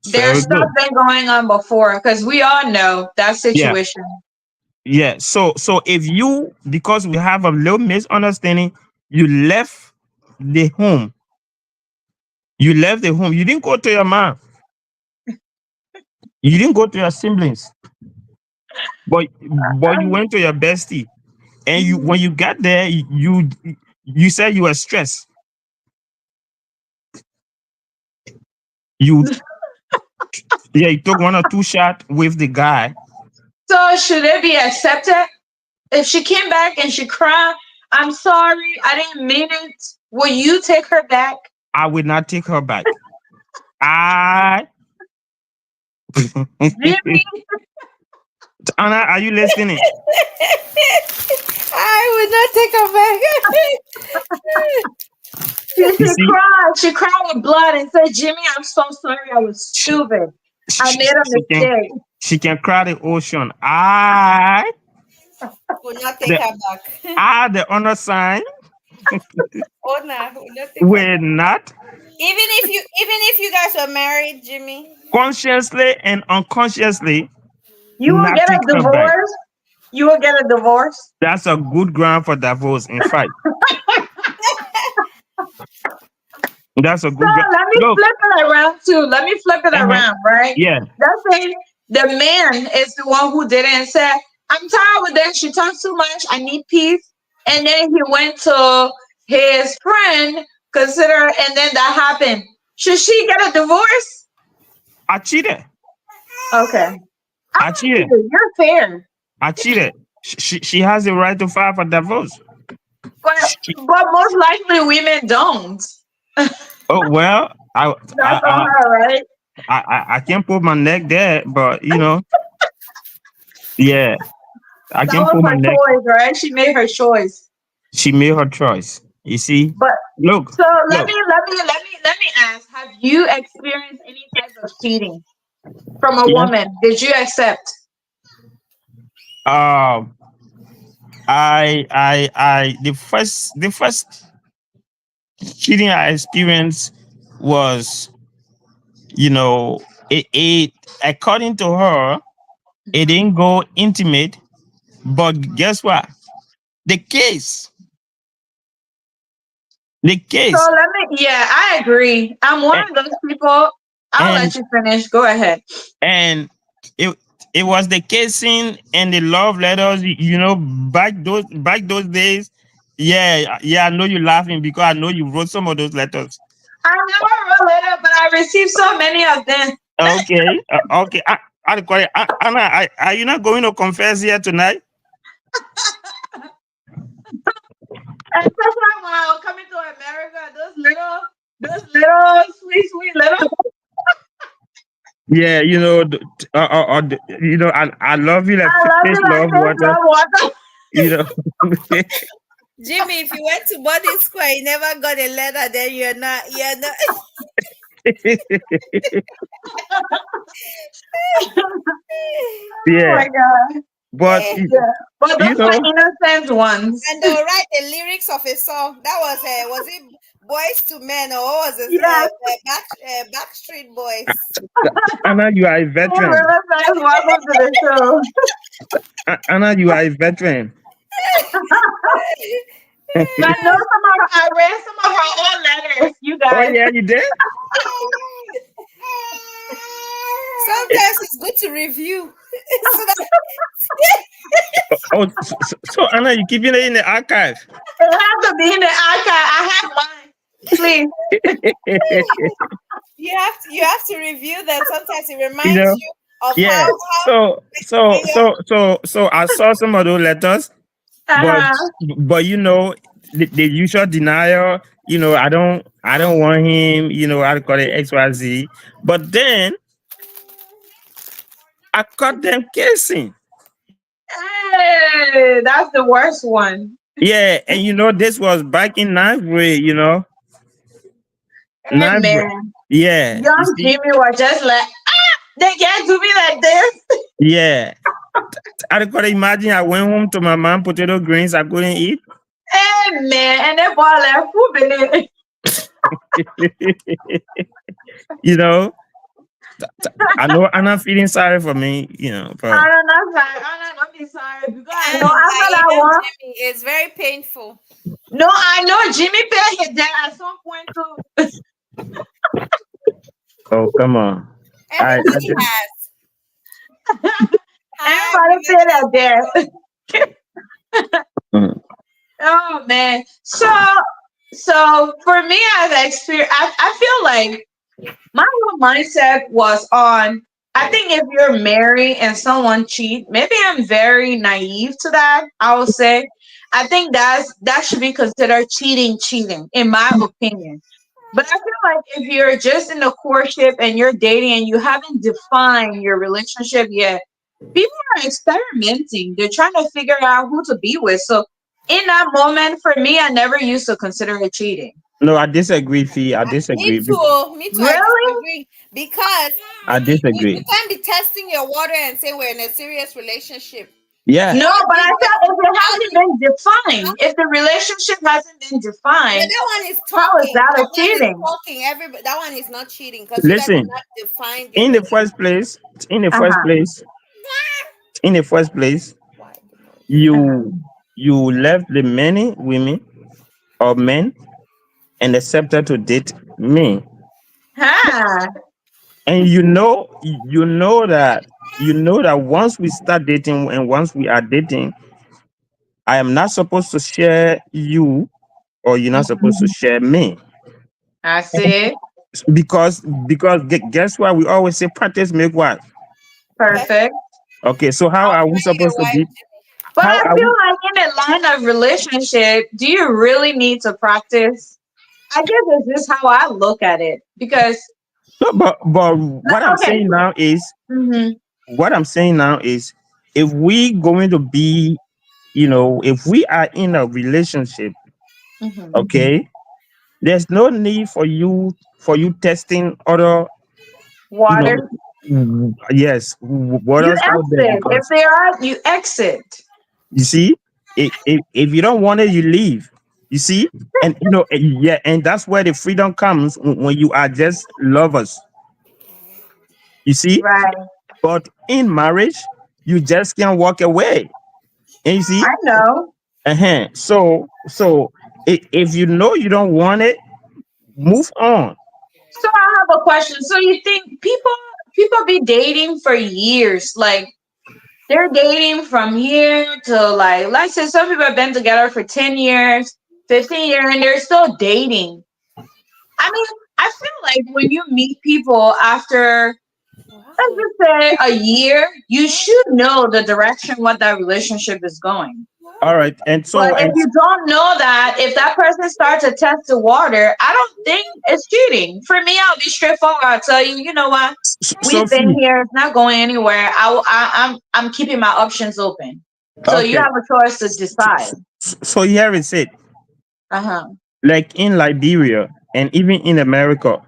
There's very stuff good. been going on before because we all know that Yeah, situation. yeah. So if you, because we have a little misunderstanding, you left the home. You left the home. You didn't go to your mom. You didn't go to your siblings, but you went to your bestie. And you, Mhm. when you got there, you said you were stressed. You Yeah, you took one or two shots with the guy. So should it be accepted? If she came back and she cried, I'm sorry, I didn't mean it. Will you take her back? I would not take her back. I Jimmy, Anna, are you listening? I would not take her back. You see, she cried with blood and said, Jimmy, I'm so sorry, I was she, stupid. I she, made a she can mistake. she can cry the ocean. Would not take The her back. the undersigned Oh no, would not take her will back. not Even if you guys were married, Jimmy. consciously and unconsciously You will not get a take her back. divorce. You will get a divorce. That's a good ground for divorce. In fact, that's a So good ground. let me Look, flip it around too. Let me flip it uh-huh, around, right? yeah, Let's say the man is the one who did it and said, I'm tired with this. She talks too much. I need peace. And then he went to his friend, consider, and then that happened. Should she get a divorce? I cheated. Okay. I I like cheated. you. You're fair. I cheated. She has the right to file for divorce. She, But most likely women don't. oh well, That's on her, right? I can't put my neck there, but yeah, I That can was put my her neck. choice, right? She made her choice. She made her choice. You see, But look, so look. let me ask: have you experienced any type of cheating from a Yes. woman? Did you accept? Um, the first cheating I experienced was, you know, it according to her, it didn't go intimate, but guess what? The case, the So case, let me. Yeah, I agree. I'm one and of those people. I'll and let you finish. Go ahead. and it it was the casing and the love letters. Back those days. Yeah, yeah. I know you're laughing because I know you wrote some of those letters. I never wrote it, but I received so many of them. Okay, okay. I call it. Anna, are you not going to confess here tonight? Especially when I was coming to America, those little sweet little. Yeah, I love you like I love fish you like love this, water. love water. You know. Jimmy, if you went to boarding school, and you never got a letter. Then you're not. Oh Yeah, my god. but Yeah. But you those know, are innocent ones. And they'll write the lyrics of a song. That was it Boys to Men, or what was it? Yes. Backstreet Boys. Anna, you are a Hey, veteran. Riverside, welcome to the show. Anna, you are a veteran. I know some of her, I read some of her old letters, you Oh guys. yeah, you did. Sometimes it's good to review. So that, Oh, so Anna, you keeping it in the archive. It has to be in the archive. I have mine. Please. you have to review them. Sometimes it You reminds know. you of how Yeah. when you're So I saw some of those letters, but Uh-huh. the usual denial. I don't want him. I call it XYZ. But then I caught them kissing. Hey, that's the worst one. Yeah, and this was back in ninth grade. Hey, Ninth grade. man. Yeah, you Young see. Jimmy was just like, they can't do me like this. Yeah, I could imagine. I went home to my mom potato greens I couldn't eat. Hey, man. And they boy like, who been it? you know, I know I'm not feeling sorry for me. But I don't know, sorry. I don't be sorry. Because I know and after that even one, Jimmy, it's very painful. no, I know Jimmy paid his debt at some point too. oh come on, I Everybody just has. Everybody Everybody paid their debt. mm, Oh man. So for me as experience, I feel like my whole mindset was on, I think if you're married and someone cheat, maybe I'm very naive to that. I would say. I think that should be considered cheating, in my opinion. But I feel like if you're just in a courtship and you're dating and you haven't defined your relationship yet, people are experimenting. They're trying to figure out who to be with. So in that moment, for me, I never used to consider it cheating. no, I disagree, Fee. I Me disagree. too. Oh, me too. I Really? disagree because I you disagree. can't be testing your water and say we're in a serious relationship. Yeah, No, but I What, thought if it how hasn't been defined, if the relationship hasn't been Yeah, defined, that one is how is talking. that a That one is cheating? talking. Everybody, that one is not cheating because you guys have listen. not defined your In the relationship. first place, in the first Uh-huh. place, in the first place, Why the noise? you Uh-huh. you left the many women or men and accepted to date me. Huh. And you know that once we start dating and once we are dating, I am not supposed to share you or you're not supposed to Mhm. share me. I see. Because guess what? We always say practice make what? But Perfect. Okay, so how I'll are we find a supposed to wife. be? But How I are feel we? like in a line of relationship, do you really need to practice? I guess it's just how I look at it. Because, No, but what I'm okay. saying now is Hmm. what I'm saying now is if we going to be, if we are in a relationship, Hmm. okay, there's no need for you testing other, you know, Water. yes, what You else out there exit. If because they are, you exit. you see, if you don't want it, you leave. You see, yeah, and that's where the freedom comes when you are just lovers. You see, Right. but in marriage, you just can't walk away. And you see, I know. so if you know you don't want it, move on. So I have a question. So you think people be dating for years? Like they're dating from here to like say some people have been together for 10 years, 15 years, and they're still dating. I mean, I feel like when you meet people after, let's Wow. just say a year, you should know the direction what that relationship is going. All right. And But so, if and you don't know that, if that person starts to test the water, I don't think it's cheating. For me, I'll be straightforward. I'll tell you, you know what? We've been Sophie, here. It's not going anywhere. I'm keeping my options open. So you okay. have a choice to decide. So here is it. Uh huh. Like in Liberia and even in America,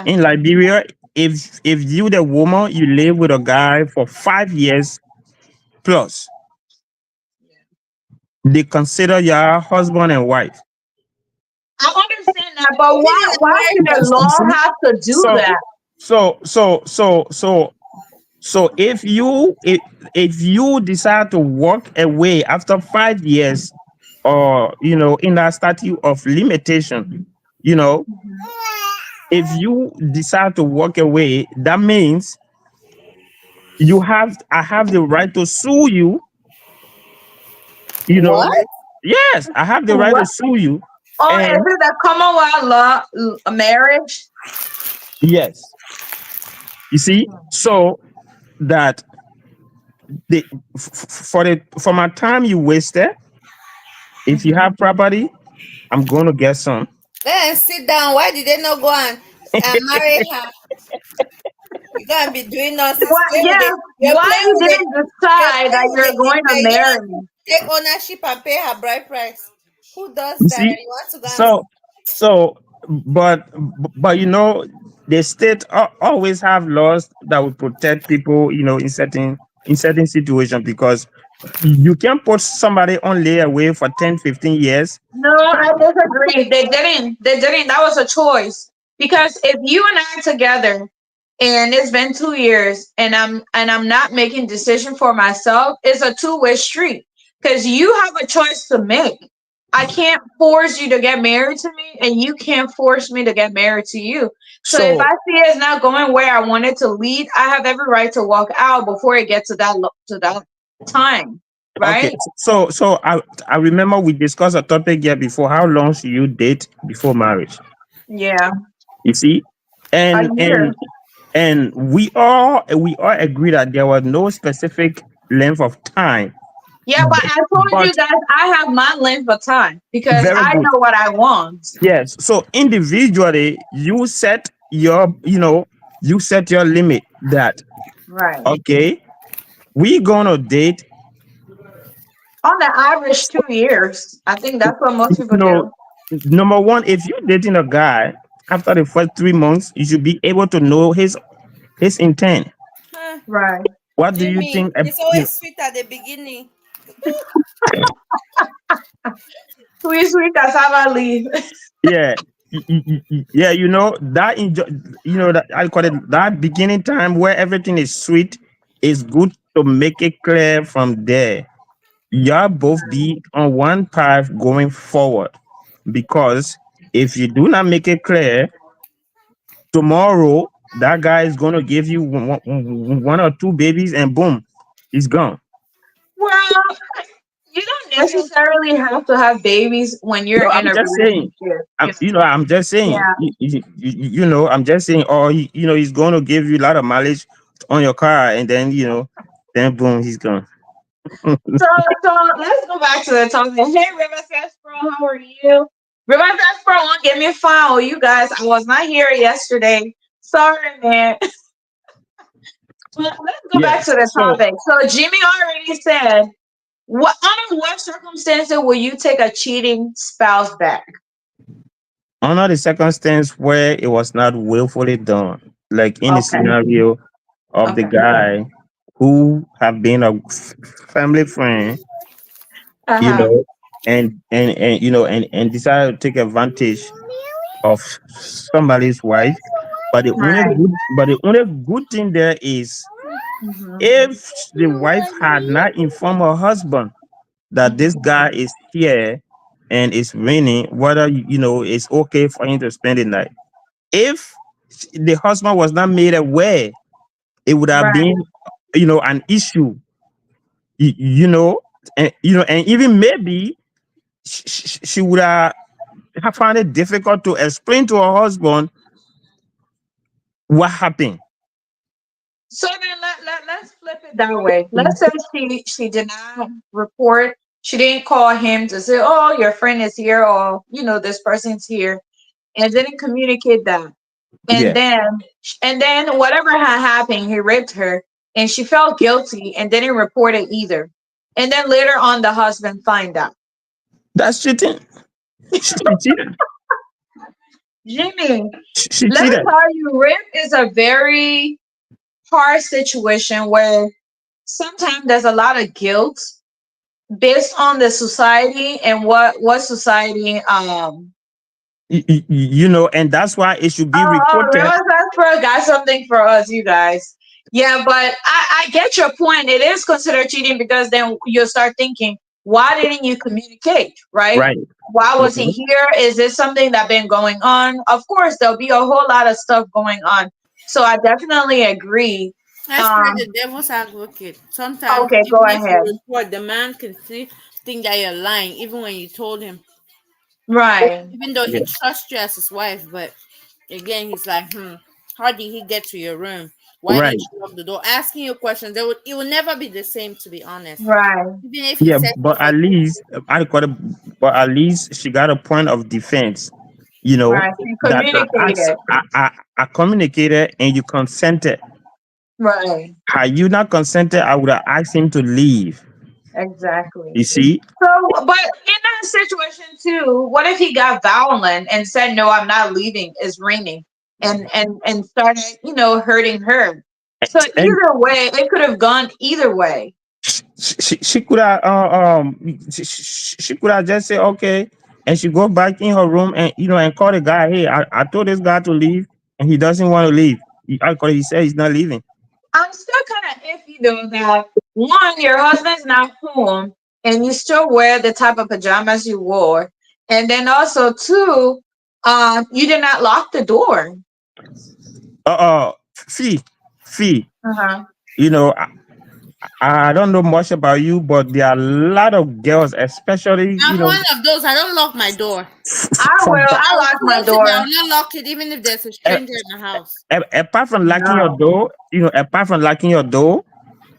in Uh-huh. Liberia, if you the woman, you live with a guy for 5 years plus, they consider your husband and wife. I understand that, but Even why? in Why should the America. You law see? have to do So that? so if you decide to walk away after 5 years, or in that statute of limitation, you know if you decide to walk away, that means I have the right to sue you. you know What? yes, I have the right to What? sue you. Oh, is And it the Commonwealth law marriage? yes, you see, so that the for my time you wasted, if you Mhm. have property, I'm going to get some. Then sit down. Why did they not go and marry her? You can't be doing nonsense. What? Yeah. You're Why playing you with didn't decide that you're the going to intern. You don't marry want me? to take ownership and pay her bride price. Who does You that? see, You want to go and so but the state always have laws that will protect people, in certain situations, because you can put somebody on layaway for 10, 15 years. No, I disagree. They didn't. They didn't. That was a choice. Because if you and I are together and it's been 2 years and I'm not making decision for myself, it's a two-way street. Because you have a choice to make. I can't force you to get married to me, and you can't force me to get married to you. So if So I see it's not going where I want it to lead, I have every right to walk out before it gets to that time, okay, right? so I remember we discussed a topic here before. How long should you date before marriage? Yeah, You see, a and year. and and we all agree that there was no specific length of time. Yeah, but I told But you guys I have my length of time because very I good. know what I want. Yes. So individually, you set your limit that, Right. okay, we gonna date. On the average, 2 years. I think that's what most You people know, do. number one, if you're dating a guy, after the first 3 months, you should be able to know his intent. huh, Right. What do you Jimmy, think? it's always sweet at the beginning. Sweet, sweet cassava leaf. Yeah. Yeah, that that I call it that beginning time where everything is sweet. Is good to make it clear from there. Y'all both be on one path going forward, because if you do not make it clear, tomorrow that guy is going to give you one or two babies, and boom, he's gone. Well, you don't necessarily have to have babies when you're No, in I'm a just saying. relationship. I'm just saying. Yeah. I'm just saying. Or he's going to give you a lot of mileage on your car, and then boom, he's gone. So, so let's go back to the topic. Hey, River Sespro, how are you? River Sespro won't give me a file. You guys, I was not here yesterday. Sorry, man. But let's go back to Yes. the So topic. So Jimmy already said, what under what circumstances will you take a cheating spouse back? under the circumstance where it was not willfully done, like in the Okay. scenario of the Okay. guy who have been a family friend, Uh you huh. know, and decided to take advantage of somebody's wife. Right. But the only good thing there is, Mhm. if the wife had not informed her husband that this Mhm. guy is here and it's raining, whether it's okay for him to spend the night. If the husband was not made aware, it would have Right. been an issue. And even maybe she would have found it difficult to explain to her husband what happened. So then let's flip it that way. Let's say she did not report She didn't call him to say, "Oh, your friend is here," or this person's here, and didn't communicate that. And Yeah, then whatever had happened, he raped her, and she felt guilty and didn't report it either. And then later on, the husband find out. that's cheating. She cheated. Jimmy, She let me cheated. tell you, rape is a very hard situation where sometimes there's a lot of guilt based on the society and what society. And that's why it should be Oh, reported. Real Pro got something for us, you guys. Yeah, but I get your point. It is considered cheating because then you'll start thinking, why didn't you communicate, right? Right. Why was he Mhm. here? Is this something that been going on? Of course, there'll be a whole lot of stuff going on. So I definitely agree. Let's play Um, the devil's advocate. Sometimes, okay, go even if you ahead. report, the man can think that you're lying, even when you told him, Right. even though he Yeah. trusts you as his wife. But again, he's like, how did he get to your room? Why Right. didn't you lock the door? Asking you questions, it will never be the same, to be honest. Right. Even if he Yeah, says but stuff at like, least I got it. But at least she got a point of defense. You know Right. He that communicated. I communicated and you consented. Right. Had you not consented, I would have asked him to leave. Exactly. You see? So, but in that situation too, what if he got violent and said, "No, I'm not leaving. It's raining," and started, hurting her. So And either way, it could have gone either way. she could have she could have just said okay, and she go back in her room and and call the guy. Hey, I told this guy to leave, and he doesn't want to leave. He said he's not leaving. I'm still kind of iffy though that one, your husband's not home and you still wear the type of pajamas you wore, and then also two, you did not lock the door. Fee, fee. Uh huh. You know, I don't know much about you, but there are a lot of girls, especially I'm one of those. I don't lock my door. I from will. I I will lock my close it, but I door. will not lock it, even if there's a stranger in the house. apart from locking your No. door, apart from locking your door,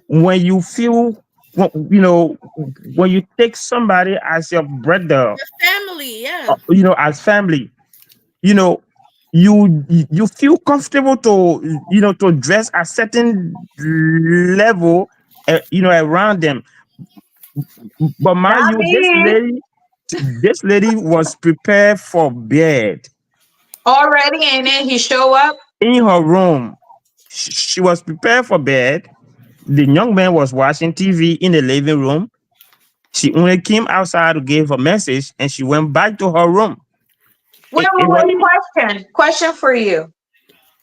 when you feel, when you take somebody as your brother, Your family, yeah. as family, you know, you feel comfortable to, to dress a certain level, around them. But mind Not you, me. this lady was prepared for bed Already, and then he show up. in her room. She was prepared for bed. The young man was watching TV in the living room. She only came outside to give a message, and she went back to her room. Wait, It wait, was wait. Question for you.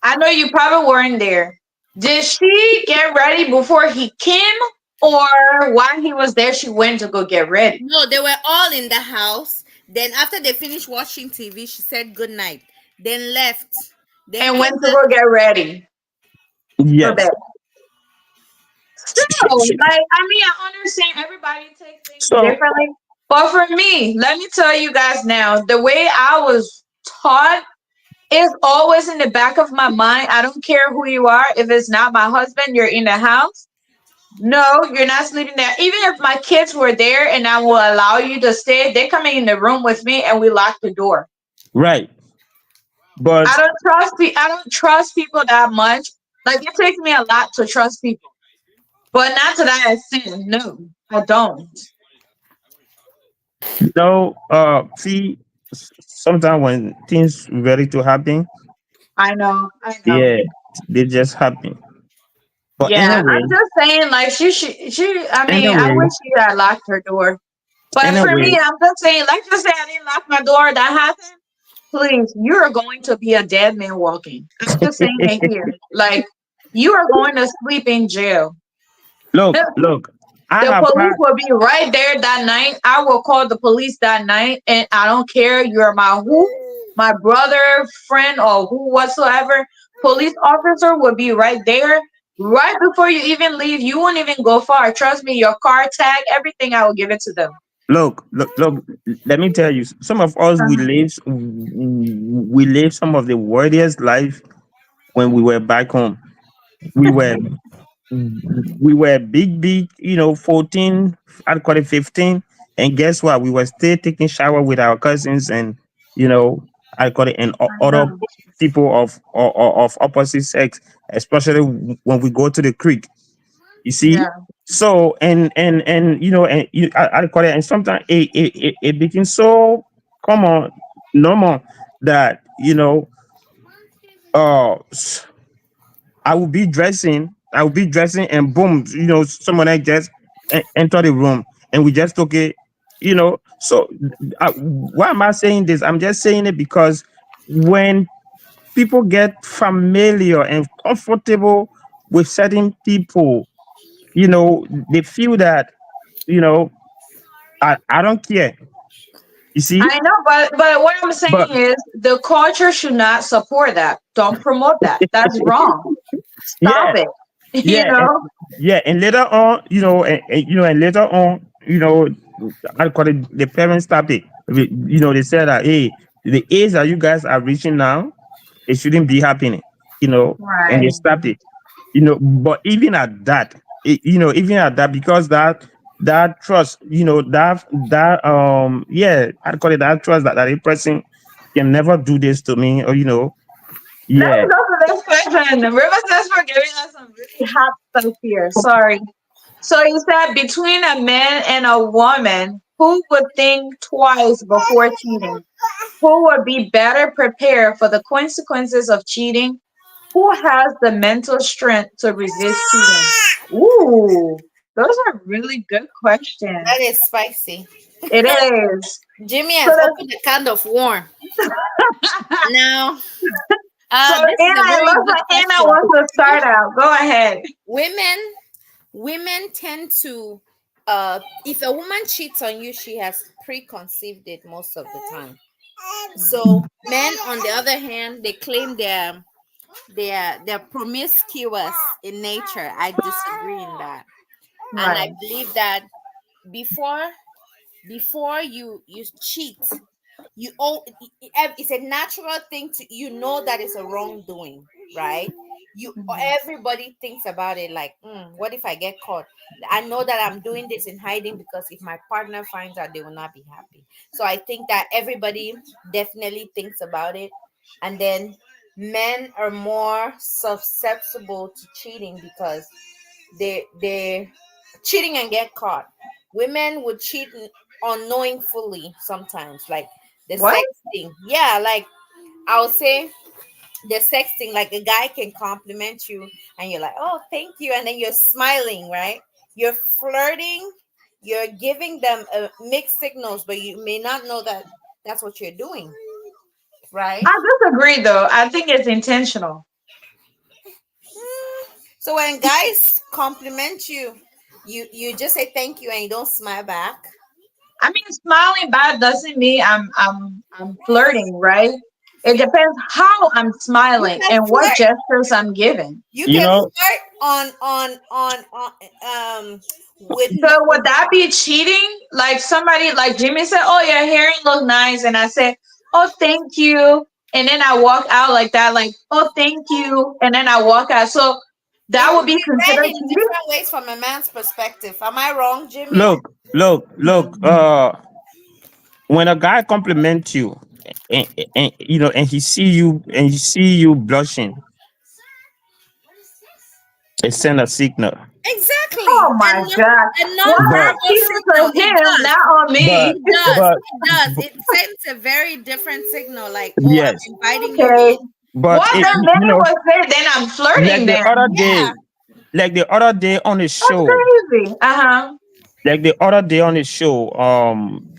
I know you probably weren't there. Did she get ready before he came, or while he was there, she went to go get ready No, they were all in the house. Then after they finished watching TV, she said good night. Then left. Then and went came to back. go get ready for yes. bed? Still, She- like, I mean, I understand everybody takes things so differently, but for me, let me tell you guys now, the way I was taught is always in the back of my mind. I don't care who you are. If it's not my husband, you're in the house. No, you're not sleeping there. Even if my kids were there and I will allow you to stay, they're coming in the room with me and we lock the door. right, I but don't trust I don't trust people that much. Like it takes me a lot to trust people. But not to that extent. No, I don't. see, sometimes when things ready to happen, I know. I know. yeah, they just happen. But Yeah, anyway, I'm just saying, like she. I mean, I anyway, wish she had locked her door. But for anyway, me, I'm just saying, like I said, I didn't lock my door. That happened. Please, you are going to be a dead man walking. I'm just saying it here. Like you are going to sleep in jail. look, I The have police had. will be right there that night. I will call the police that night, and I don't care. You're my who, my brother, friend, or who whatsoever. Police officer will be right there, right before you even leave. You won't even go far. Trust me. Your car tag, everything. I will give it to them. Look. Let me tell you, some of us we live some of the worst life when we were back home. We were we were big, 14, I'd call it 15. and guess what? We were still taking shower with our cousins, and you know, I call it, and I other know. people of opposite sex, especially when we go to the creek. You see, Yeah. so and you know, and I call it, and sometimes it became so common, normal, that uh I will be dressing, and boom, someone else just enter the room, and we just took it, So, why am I saying this? I'm just saying it because when people get familiar and comfortable with certain people, they feel that, you know, I don't care. You see, I know, but what I'm saying but is the culture should not support that. Don't promote that. That's wrong. Stop yeah, it. You yeah, know? yeah, and later on, and later on, I call it, the parents stop it. They said that, hey, the age that you guys are reaching now, it shouldn't be happening, and they Right. stopped it. But even at that, even at that, because that trust, yeah, I call it, that trust, that a person can never do this to me, or Let yeah. me go to this question. River says for giving us some really hot stuff here. Sorry. So you said between a man and a woman, who would think twice before cheating? Who would be better prepared for the consequences of cheating? Who has the mental strength to resist cheating? Ooh, those are really good questions. That is spicy. It is. Jimmy So, has opened a can of worm. Now, so this is Anna, a it very looks good like Anna question. wants to start out. Go ahead. Women, women tend to, if a woman cheats on you, she has preconceived it most of the time. So men, on the other hand, they claim they're promiscuous in nature. I disagree in that, and I Right. believe that before you cheat, you own it's a natural thing to, that is a wrongdoing, right? You Mhm. Everybody thinks about it like, what if I get caught? I know that I'm doing this in hiding because if my partner finds out, they will not be happy. So I think that everybody definitely thinks about it. And then men are more susceptible to cheating because they cheating and get caught. Women would cheat unknowingly sometimes, like the What? sexting. Yeah, like I'll say the sexting, like a guy can compliment you and you're like, oh, thank you, and then you're smiling, right? You're flirting. You're giving them mixed signals, but you may not know that that's what you're doing, right? I disagree though. I think it's intentional. So when guys compliment you, you just say thank you and you don't smile back. I mean, smiling back doesn't mean I'm flirting, right? It depends how I'm You smiling can and what flirt. gestures I'm giving. You you can know flirt on with no. So would that be cheating? Like somebody like Jimmy said, "Oh, your hair look nice," and I say, "Oh, thank you," and then I walk out like that, like, "Oh, thank you," and then I walk out. So It that would will be be read considered in cheating. different ways from a man's perspective. Am I wrong, Jimmy? look, when a guy compliments you, and he see you blushing, it send a signal. Exactly. Oh my And God! a Well, that's non-verbal cheating signal. to him, not on but me. It does. but It does. It sends a very different signal. Like, oh, I'm yes, inviting you Okay. in. but Well, it, then many would say then I'm like flirting. the Then other Yeah. day, on the that's show, crazy. Uh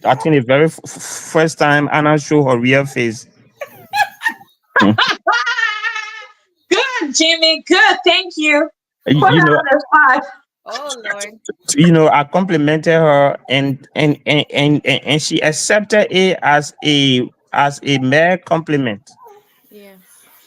I think the very first time Anna showed her real face. Hmm. huh. Good, Jimmy. Good. Thank you. Put you her know on the spot. Oh Lord. I complimented her, and she accepted it as a mere compliment. Yeah.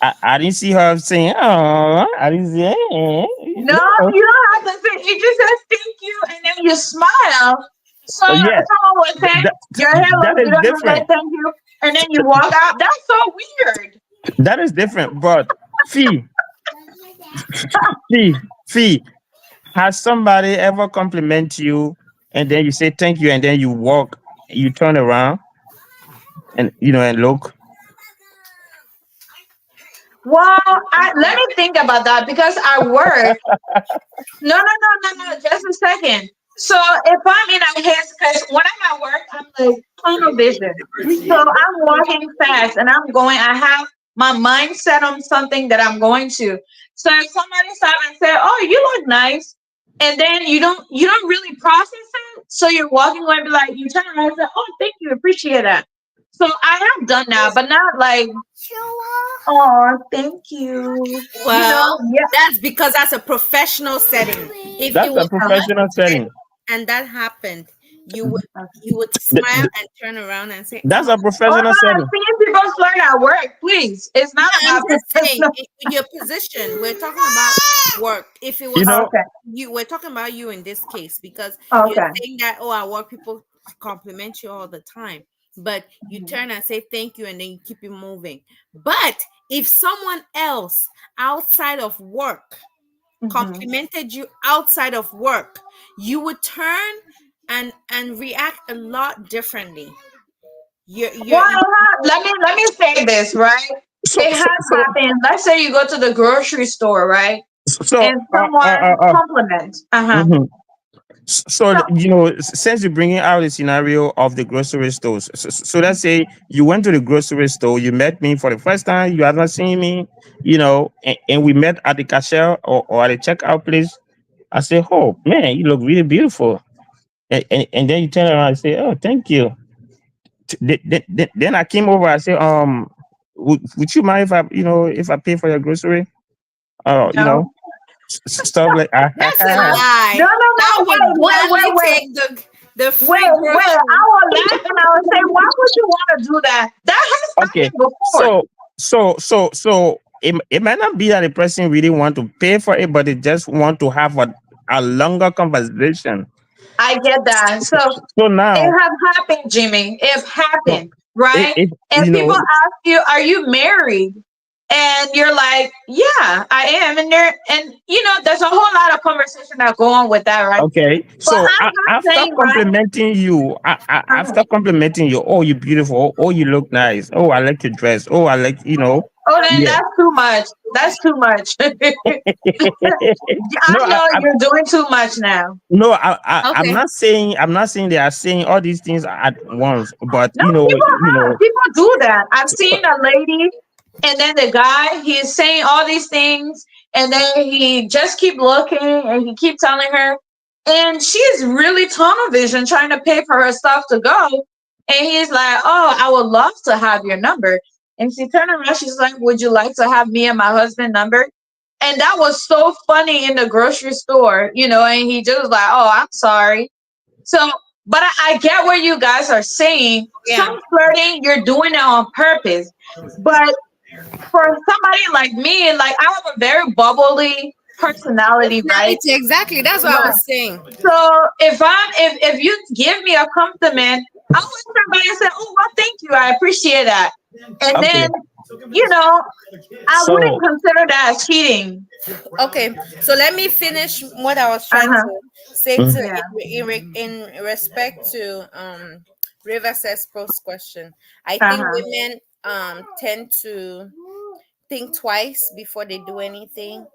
I didn't see her saying, "Oh," I didn't say, No, you don't have to say. You just says thank you, and then you smile. So Yeah, someone would say that your hair that looks is beautiful. You say different. thank you, and then you walk out. That's so weird. That is different. But Fee, Fee, Fee, has somebody ever compliment you? and then you say thank you, and then you walk, you turn around, and and look. Well, let me think about that because I work. No, no, no, no, no. Just a second. So if I'm in a haste, because when I'm at work, I'm like tunnel vision. So I'm walking fast and I'm going. I have my mind set on something that I'm going to. So if somebody stop and say, "Oh, you look nice," and then you don't really process it. So you're walking away and be like, you turn around and say, "Oh, thank you, appreciate that." So I have done that, but not like, "Oh, thank you." Well, Yeah. that's because that's a professional setting. If it That's a was professional unprofessional setting. and that happened, you would Th- smile th- and turn around and say, That's "Oh." a Oh professional no, I've setting. seen people flirt at work. Please, it's not Yeah, I'm about just saying, professional. in your position, we're talking about work. If it You was know, Okay, you, we're talking about you in this case because you're okay. saying that, oh, at work people compliment you all the time, but you Mhm. turn and say thank you and then you keep it moving. But if someone else outside of work Mhm. complimented you outside of work, you would turn and react a lot differently. Well, You let me say this, right? so It so has so happened. Let's say you go to the grocery store, right? so And someone compliments. Uh-huh. mhm. So, So since you're bringing out the scenario of the grocery stores, so let's say you went to the grocery store, you met me for the first time, you have not seen me, and we met at the cashier or at the checkout place. I say, oh man, you look really beautiful, and then you turn around and say, oh, thank you. Then I came over. I say, would you mind if I pay for your grocery? no. Stuff like That's a No, lie. no, I no. would Wait, wait, wait, gladly wait. take the free Wait, wait. I groceries. will laugh and I will say, why would you want to do that? That has okay. happened before. So it might not be that the person really want to pay for it, but they just want to have a longer conversation. I get that. So So it now, have happened, Jimmy. It so happened, right? it And people ask you, "Are you married?" And you're like, "Yeah, I am." And there's a whole lot of conversation that go on with that, right? okay. But So I'm not after saying, right? complimenting you, Uh-huh. after complimenting you, oh, you beautiful, oh, you look nice, oh, I like your dress, oh, I like, Oh, then yeah. that's too much. That's too much. I No, know you're doing too much now. no, I'm Okay. not saying they are saying all these things at once, but No, people do that. I've seen a lady, and then the guy he's saying all these things, and then he just keep looking, and he keep telling her, and she's really tunnel vision, trying to pay for her stuff to go, and he's like, "Oh, I would love to have your number," and she turned around, she's like, "Would you like to have me and my husband number?" And that was so funny in the grocery store, and he just was like, "Oh, I'm sorry." So, but I get what you guys are saying. Yeah. Some flirting, you're doing it on purpose. But for somebody like me, like I have a very bubbly personality, right? Personality, exactly. That's what I Right. was saying. So if you give me a compliment, I will turn back and say, "Oh well, thank you, I appreciate that." And okay. then, you know, I wouldn't So consider that as cheating. Okay, so let me finish what I was trying Uh-huh. to say to mm, Yeah. in respect to River says post question. I think Uh-huh. women tend to think twice before they do anything.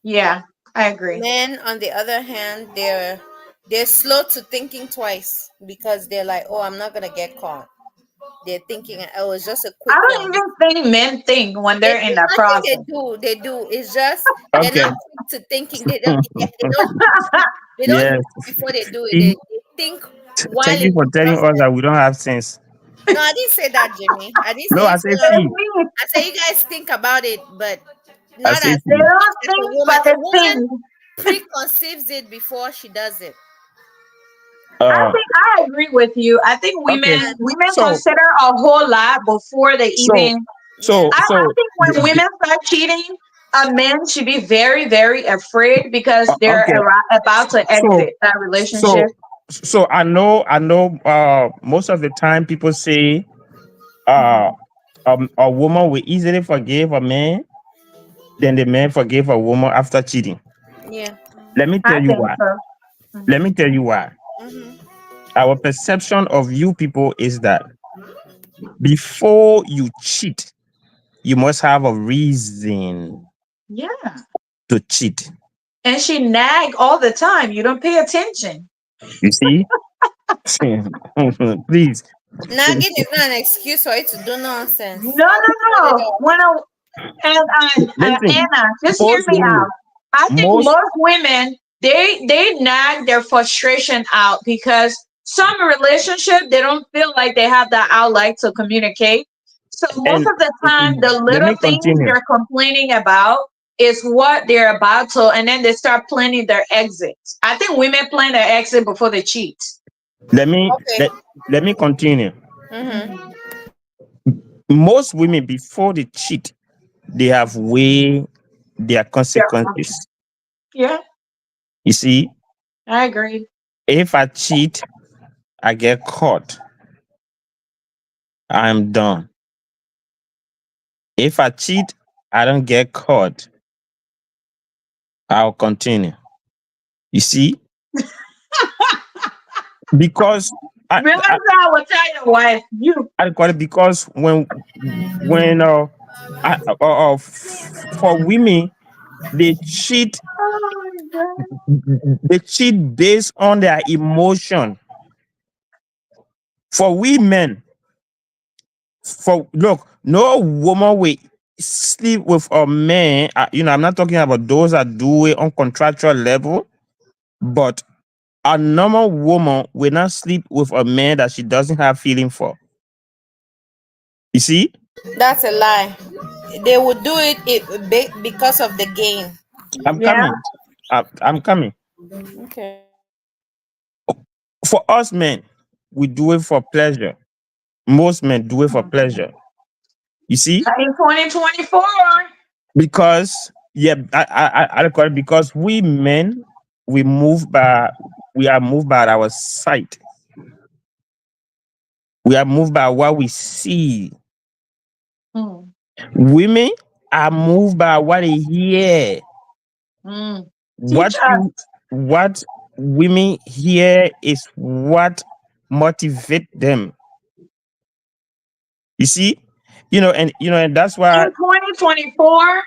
Yeah, I agree. Men, on the other hand, they're slow to thinking twice because they're like, oh, I'm not gonna get caught. They're thinking, oh, it's just a I quick don't one. even think men think when they're in that I think they process. do. They do. It's just they're not okay. quick to thinking. They don't Yes. think before they do it. See, They think while thank you in for the telling us process. that we don't have sense. No, I didn't say that, Jimmy. I didn't No, say I you say say. see. It's me. I say you guys think about it, but I not say as They see. don't as a think, woman. but A they woman think. preconceives it before she does it. I Uh, think I agree with you. I think women okay. Yeah. women So consider a whole lot before they so even. Yeah. I so think the, when women start cheating, a man should be very, very afraid because they're okay. about to So exit that so relationship. so I know most of the time people say uh a woman will easily forgive a man than the man forgive a woman after cheating. Yeah. Let me I tell you think why. so. Let Mhm. me tell you why. Mm-hmm. our perception of you people is that before you cheat, you must have a reason Yeah. to cheat. And she nag all the time. You don't pay attention. You see? Please. Nagging is not an excuse for you to do nonsense. No, no, Not at no. all. When I, and Listen, Anna, just hear most me out. women, I think most most women they nag their frustration out because some relationship they don't feel like they have that outlet to communicate. So most and of the time, the let little me things continue. they're complaining about is what they're about to, and then they start planning their exits. I think women plan their exit before they cheat. Let me Okay. let me continue. Mm-hmm. Mhm. Most women before they cheat, they have weighed their Yeah, consequences. yeah, You see, I agree. if I cheat, I get caught, I'm done. If I cheat, I don't get caught, I'll continue. You see, because Realize that I will tell your wife, you. I call it because when for women Oh my God. they cheat based on their emotion. For women, for look, no woman will sleep with a man. I'm not talking about those that do it on contractual level, but a normal woman will not sleep with a man that she doesn't have feeling for. You see, That's a lie. They would do because of the gain. I'm Yeah. coming. I'm coming. Okay. For us men, we do it for pleasure. Most men do it for pleasure. You see, In 2024. because yeah, I call it because we men we move by we are moved by our sight. We are moved by what we see. Mm, Women are moved by what they hear. mm. Teach What us. you what women hear is what motivate them. You see, and In 2024.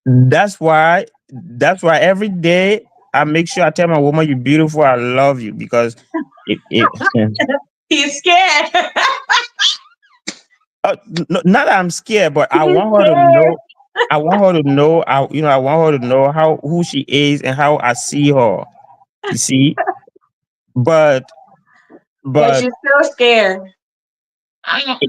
that's why every day I make sure I tell my woman you're beautiful, I love you because it He's scared. not that I'm scared, but I He's want her to scared. know. I want her to know. I want her to know how who she is and how I see her. You see, but But but you're still scared. I-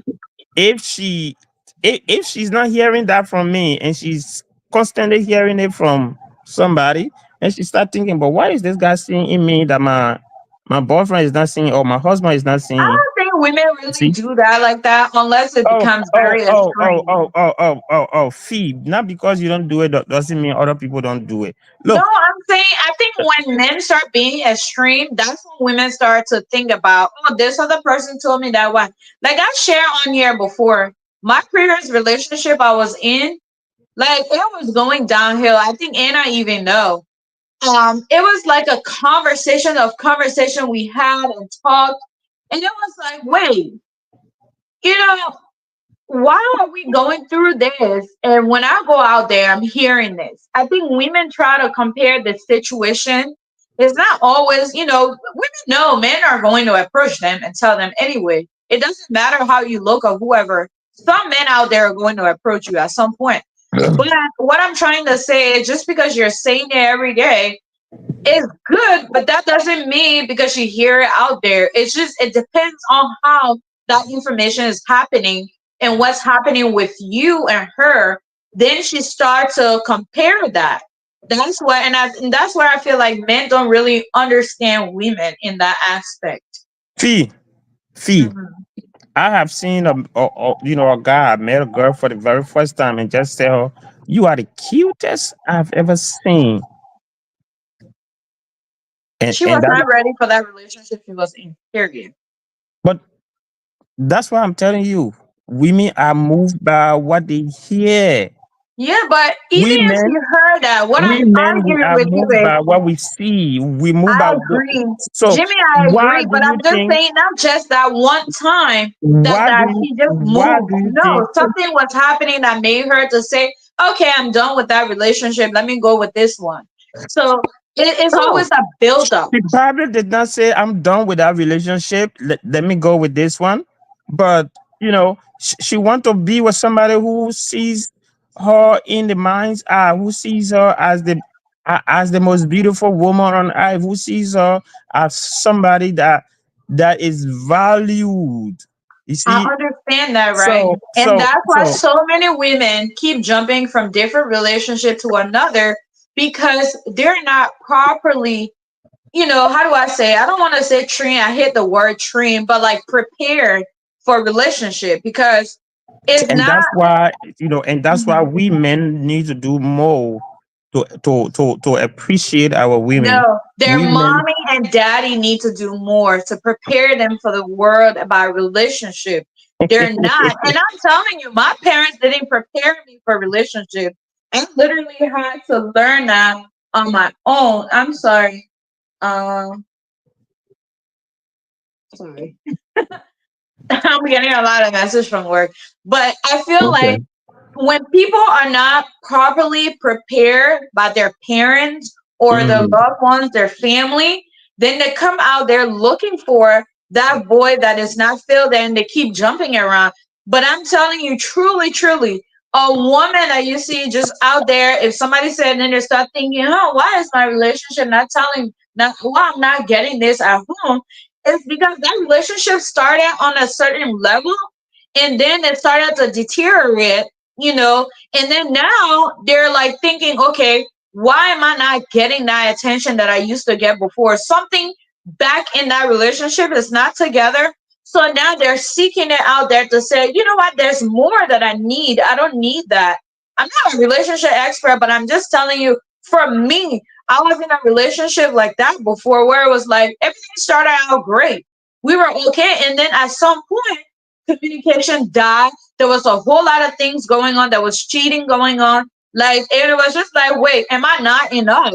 if she if she's not hearing that from me and she's constantly hearing it from somebody and she start thinking, but why is this guy seeing in me that my boyfriend is not seeing or my husband is not I seeing? don't think women You really see? do that like that unless it Oh, becomes oh, very oh, oh, oh, extreme. oh, oh, oh, oh, Fee. Not because you don't do it doesn't mean other people don't do it. No, Look, I'm saying I think when men start being extreme, that's when women start to think about, oh, this other person told me that one. Like I shared on here before, my previous relationship I was in, like it was going downhill. I think Anna even know. It was like a conversation we had and talked, and it was like, wait, you know, why are we going through this? And when I go out there, I'm hearing this. I think women try to compare the situation. It's not always, women know men are going to approach them and tell them anyway. It doesn't matter how you look or whoever. Some men out there are going to approach you at some point. But what I'm trying to say is just because you're saying it every day is good, but that doesn't mean because you hear it out there. It's just it depends on how that information is happening and what's happening with you and her. Then she starts to compare that. That's what, and that's where I feel like men don't really understand women in that aspect. Fee, Fee. Mhm. I have seen a guy. I met a girl for the very first time and just tell her, "You are the cutest I've ever seen." And She and was that, not ready for that relationship she was in. Period. but that's why I'm telling you, women are moved by what they hear. Yeah, but even We if men, you heard that, what we I'm men, we arguing are with you moved is, by what we see. We move I by agree. so Jimmy, I why agree, do but you I'm just think saying not just that one time that she just why moved. do you think No, something was happening that made her to say, okay, I'm done with that relationship. Let me go with this one. So it's oh always a build up. she probably did not say I'm done with that relationship. Let me go with this one. But she want to be with somebody who sees her in the mind's eye, who sees her as the most beautiful woman on earth, who sees her as somebody that is valued. You I see, understand that, right? so And so that's why so so many women keep jumping from different relationship to another because they're not properly, how do I say? I don't want to say trained. I hate the word trained, but like prepared for relationship because it's and not. that's why we men need to do more to appreciate our women. No, their We men, mommy and daddy need to do more to prepare them for the world about relationship. They're not. And I'm telling you, my parents didn't prepare me for relationship. I literally had to learn that on my own. I'm sorry. Um, sorry. I'm getting a lot of messages from work. But I feel like okay. when people are not properly prepared by their parents or their Mm. loved ones, their family, then they come out there looking for that void that is not filled and they keep jumping around. But I'm telling you, truly, truly, a woman that you see just out there, if somebody said, and then they start thinking, oh, why is my relationship not telling, not why I'm not getting this at home? It's because that relationship started on a certain level and then it started to deteriorate, and then now they're like thinking, okay, why am I not getting that attention that I used to get before? Something back in that relationship is not together. So now they're seeking it out there to say, you know what, there's more that I need. I don't need that. I'm not a relationship expert, but I'm just telling you, for me, I was in a relationship like that before where it was like everything started out great. We were okay. And then at some point, communication died. There was a whole lot of things going on. There was cheating going on. Like, and it was just like, wait, am I not enough?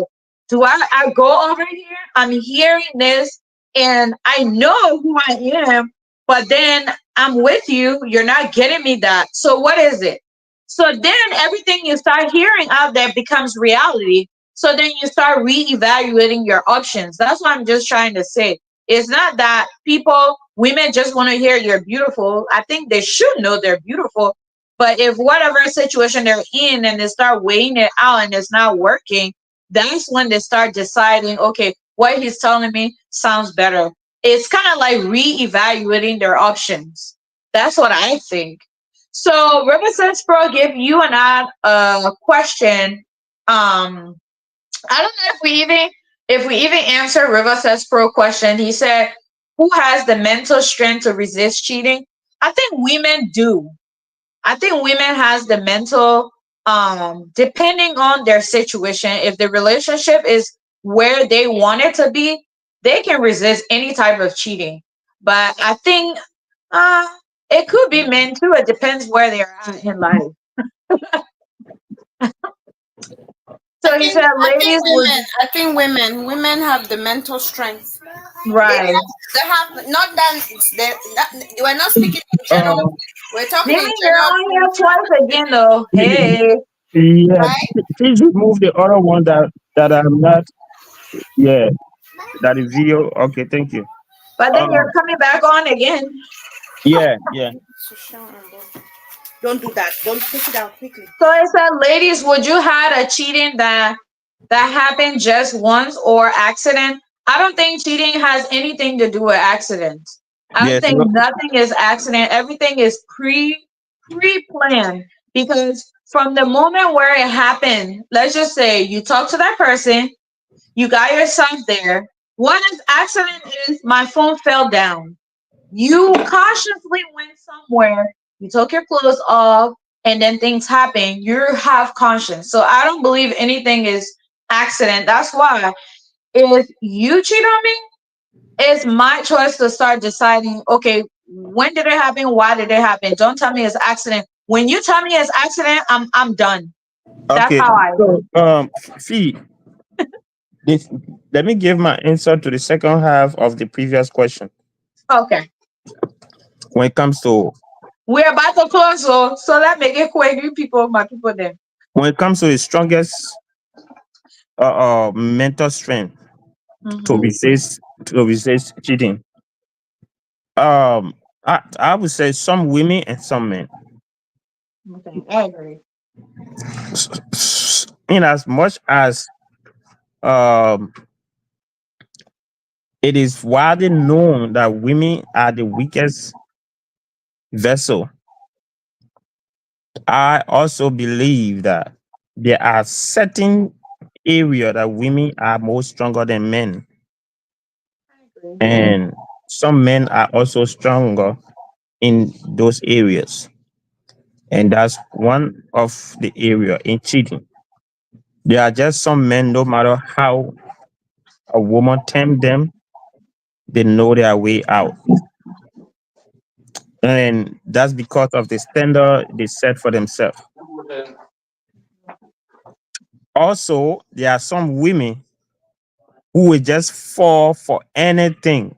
Do I go over here? I'm hearing this and I know who I am, but then I'm with you. You're not getting me that. So what is it? So then everything you start hearing out there becomes reality. So then you start reevaluating your options. That's what I'm just trying to say. It's not that women just want to hear you're beautiful. I think they should know they're beautiful. But if whatever situation they're in and they start weighing it out and it's not working, that's when they start deciding, okay, what he's telling me sounds better. It's kind of like reevaluating their options. That's what I think. So Riverside Pro give you and I a question. I don't know if we even answer Riverside Pro question. He said, "Who has the mental strength to resist cheating?" I think women do. I think women has the mental, depending on their situation. If the relationship is where they want it to be, they can resist any type of cheating. But I think uh, it could be men too. It depends where they're at in life. I So he think said, I think ladies would women I think women have the mental strength. right. They have not that they not, we're not speaking in general. Um, We're talking Jimmy, in you're general on terms, here twice again though. Hey. yeah, right? please remove the other one that I'm not. Yeah, that is video. Okay, thank you. But then Um, you're coming back on again. yeah, yeah. Don't do that. Don't take it out quickly. So I said, ladies, would you had a cheating that happened just once or accident? I don't think cheating has anything to do with accidents. I don't Yes, think no, nothing is accident. Everything is pre-planned because from the moment where it happened, let's just say you talk to that person, you got yourself there. What an accident is my phone fell down. You cautiously went somewhere, you took your clothes off, and then things happen. You have conscience. So I don't believe anything is accident. That's why if you cheat on me, it's my choice to start deciding, okay, when did it happen? Why did it happen? Don't tell me it's accident. When you tell me it's accident, I'm done. That's Okay. how I So know. Fee, this, let me give my answer to the second half of the previous question. Okay. When it comes to We're about to close, so let me get quick. You people, my people there. the strongest mental strength to Mm-hmm. resist cheating, I would say some women and some men. Okay, I agree. In as much as um it is widely known that women are the weakest vessel, I also believe that there are certain area that women are more stronger than men, I agree. and some men are also stronger in those areas, and that's one of the area in cheating. There are just some men, no matter how a woman tempt them, they know their way out, and that's because of the standard they set for themselves. Also, there are some women who will just fall for anything,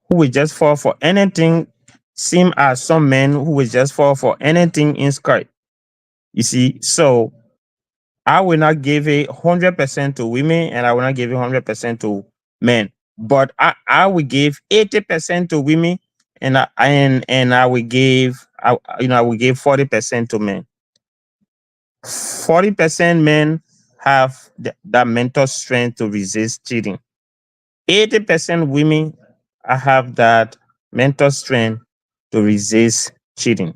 who will just fall for anything, same as some men who will just fall for anything in skirt. You see, so I will not give 100% to women, and I will not give 100% to men. But I will give 80% to women, and I will give I will give 40% to men. 40% men have that mental strength to resist cheating. 80% women have that mental strength to resist cheating.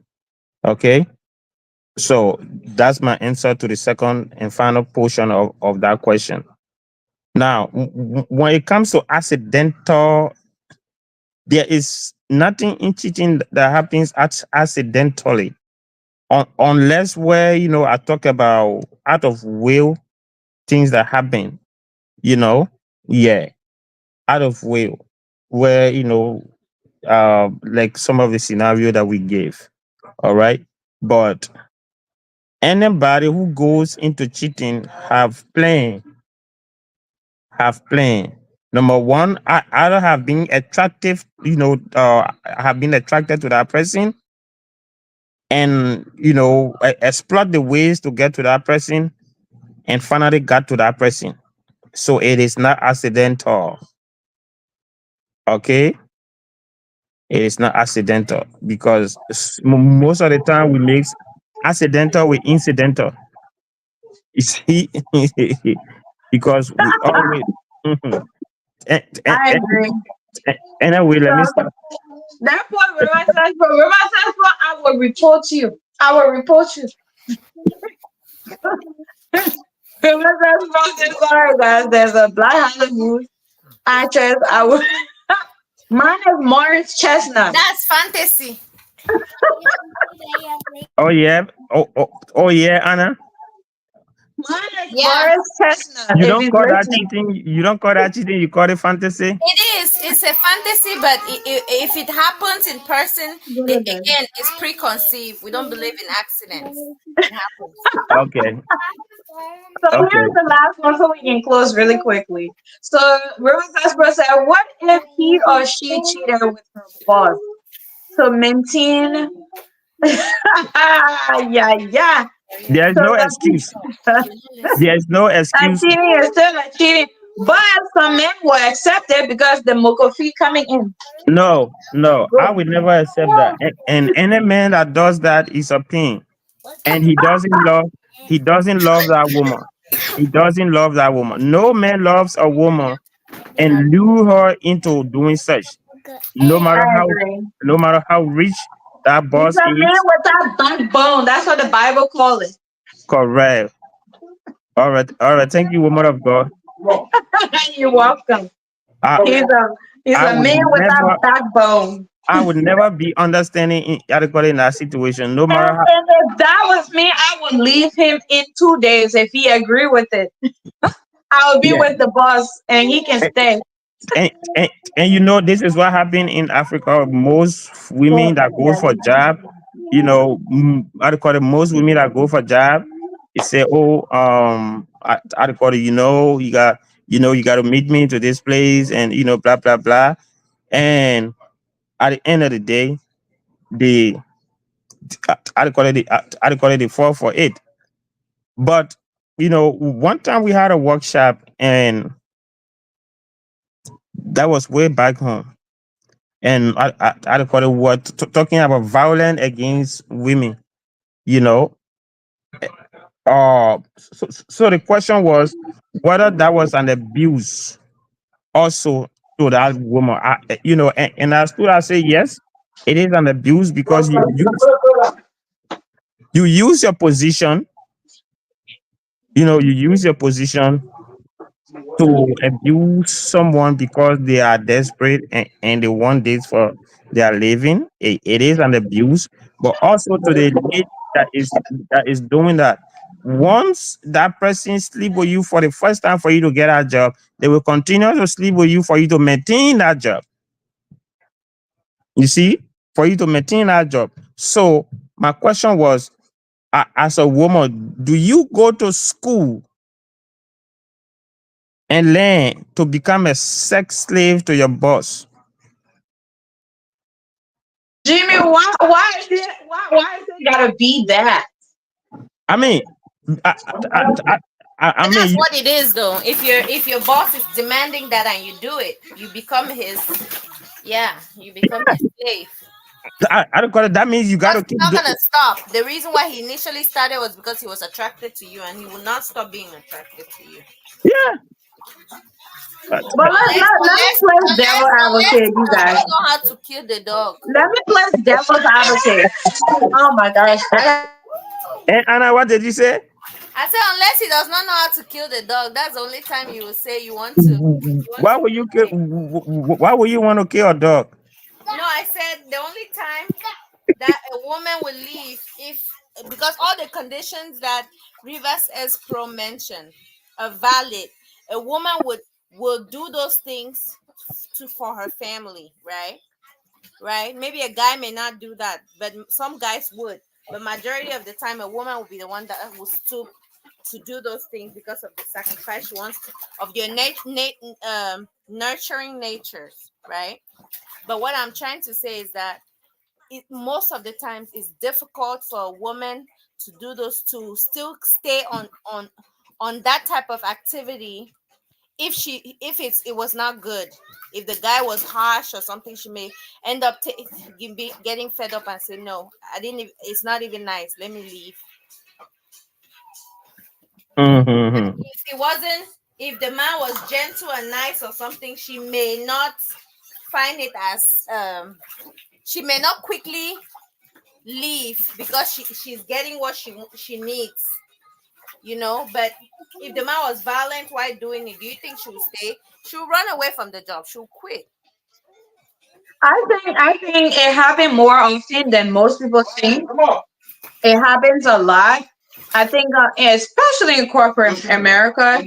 Okay. So that's my answer to the second and final portion of that question. Now, when it comes to accidental, there is nothing in cheating that happens accidentally, unless where I talk about out of will things that happen. You know, yeah, out of will, where like some of the scenario that we gave. All right, but anybody who goes into cheating have plan. Number one, I either have been attractive, have been attracted to that person, and exploit the ways to get to that person, and finally got to that person. So it is not accidental. Okay, it is not accidental because most of the time we mix accidental with incidental. You see, because we always. Mhm. And, and, I and, agree. anyway, let me So start. that point, remember, I will report you. I will report you. Remember, sorry guys. There's a Black Hollywood actress. I will. Mine is Morris Chestnut. That's fantasy. Oh yeah, oh yeah, Anna. Mine is Yeah, Morris Chestnut. You If don't he's call that listening. cheating. You don't call that cheating. You call it fantasy. it is. It's a fantasy, but if it happens in person, again, it's preconceived. We don't believe in accidents. It happens. Okay, So here's okay. the last one so we can close really quickly. So River Vesper said, what if he or she cheated with her boss to maintain yeah, yeah. There is So no excuse. the There is no excuse. cheating is still a cheating. But some men will accept it because the mokofi coming in. No, no. I Good. would never accept that. And any man that does that is a pain, and He doesn't love that woman. He doesn't love that woman. No man loves a woman and lure her into doing such. No I matter how, agree. no matter how rich that He's boss a man is. with that backbone. That's what the Bible calls it. Correct. All right, all right. Thank you, woman of God. You're welcome. I, He's a he's I a would man with that never, backbone. I would never be understanding adequately in that situation. No And, matter how. and if that was me, I would leave him in 2 days if he agree with it. I will be Yeah. with the boss and he can stay. And, and this is what happened in Africa. Most women that goes Yes. for job, I call it most women that go for job. They say, "Oh, I call it, you got to meet me to this place, and blah blah blah." And at the end of the day, they, I call it, they fall for it. But one time we had a workshop, and that was way back home, and I call it what talking about violence against women. You know, so the question was whether that was an abuse also to that woman. And I stood, I say yes, it is an abuse because you use your position. You use your position to abuse someone because they are desperate, and they want this for their living. It is an abuse, but also to the lady that is doing that. Once that person sleep with you for the first time for you to get a job, they will continue to sleep with you for you to maintain that job. You see, for you to maintain that job. So my question was, as a woman, do you go to school and learn to become a sex slave to your boss? Jimmy, why is it gotta be that? I mean, I, I, I, I But mean, that's what it is, though. If your boss is demanding that and you do it, you become his. Yeah, you become his slave. I don't call it. That means you got Because to he's keep. not gonna stop. The reason why he initially started was because he was attracted to you, and he will not stop being attracted to you. Yeah. But let me play devil Unless advocate, he you does guys. not know how to kill the dog. Let me play devil's advocate. Oh my gosh. And Anna, what did you say? I said unless he does not know how to kill the dog, that's the only time you will say you want to Why would you kill kill? him. Why would you want to kill a dog? No, I said the only time that a woman will leave if because all the conditions that Rivers S. Pro mentioned are valid. A woman would do those things for her family, right? Right? Maybe a guy may not do that, but some guys would. But majority of the time, a woman will be the one that will stoop to do those things because of the sacrifice she wants of your nurturing natures, right? But what I'm trying to say is that most of the times it's difficult for a woman to do those to still stay on that type of activity if it was not good. If the guy was harsh or something, she may end up getting fed up and say, no, I didn't it's not even nice, let me leave. Mm-hmm. If it wasn't, if the man was gentle and nice or something, she may not find it as she may not quickly leave because she's getting what she needs, but if the man was violent while doing it, do you think she will stay? She'll run away from the job, she'll quit. I think it happened more often than most people think. It happens a lot. I think, especially in corporate America.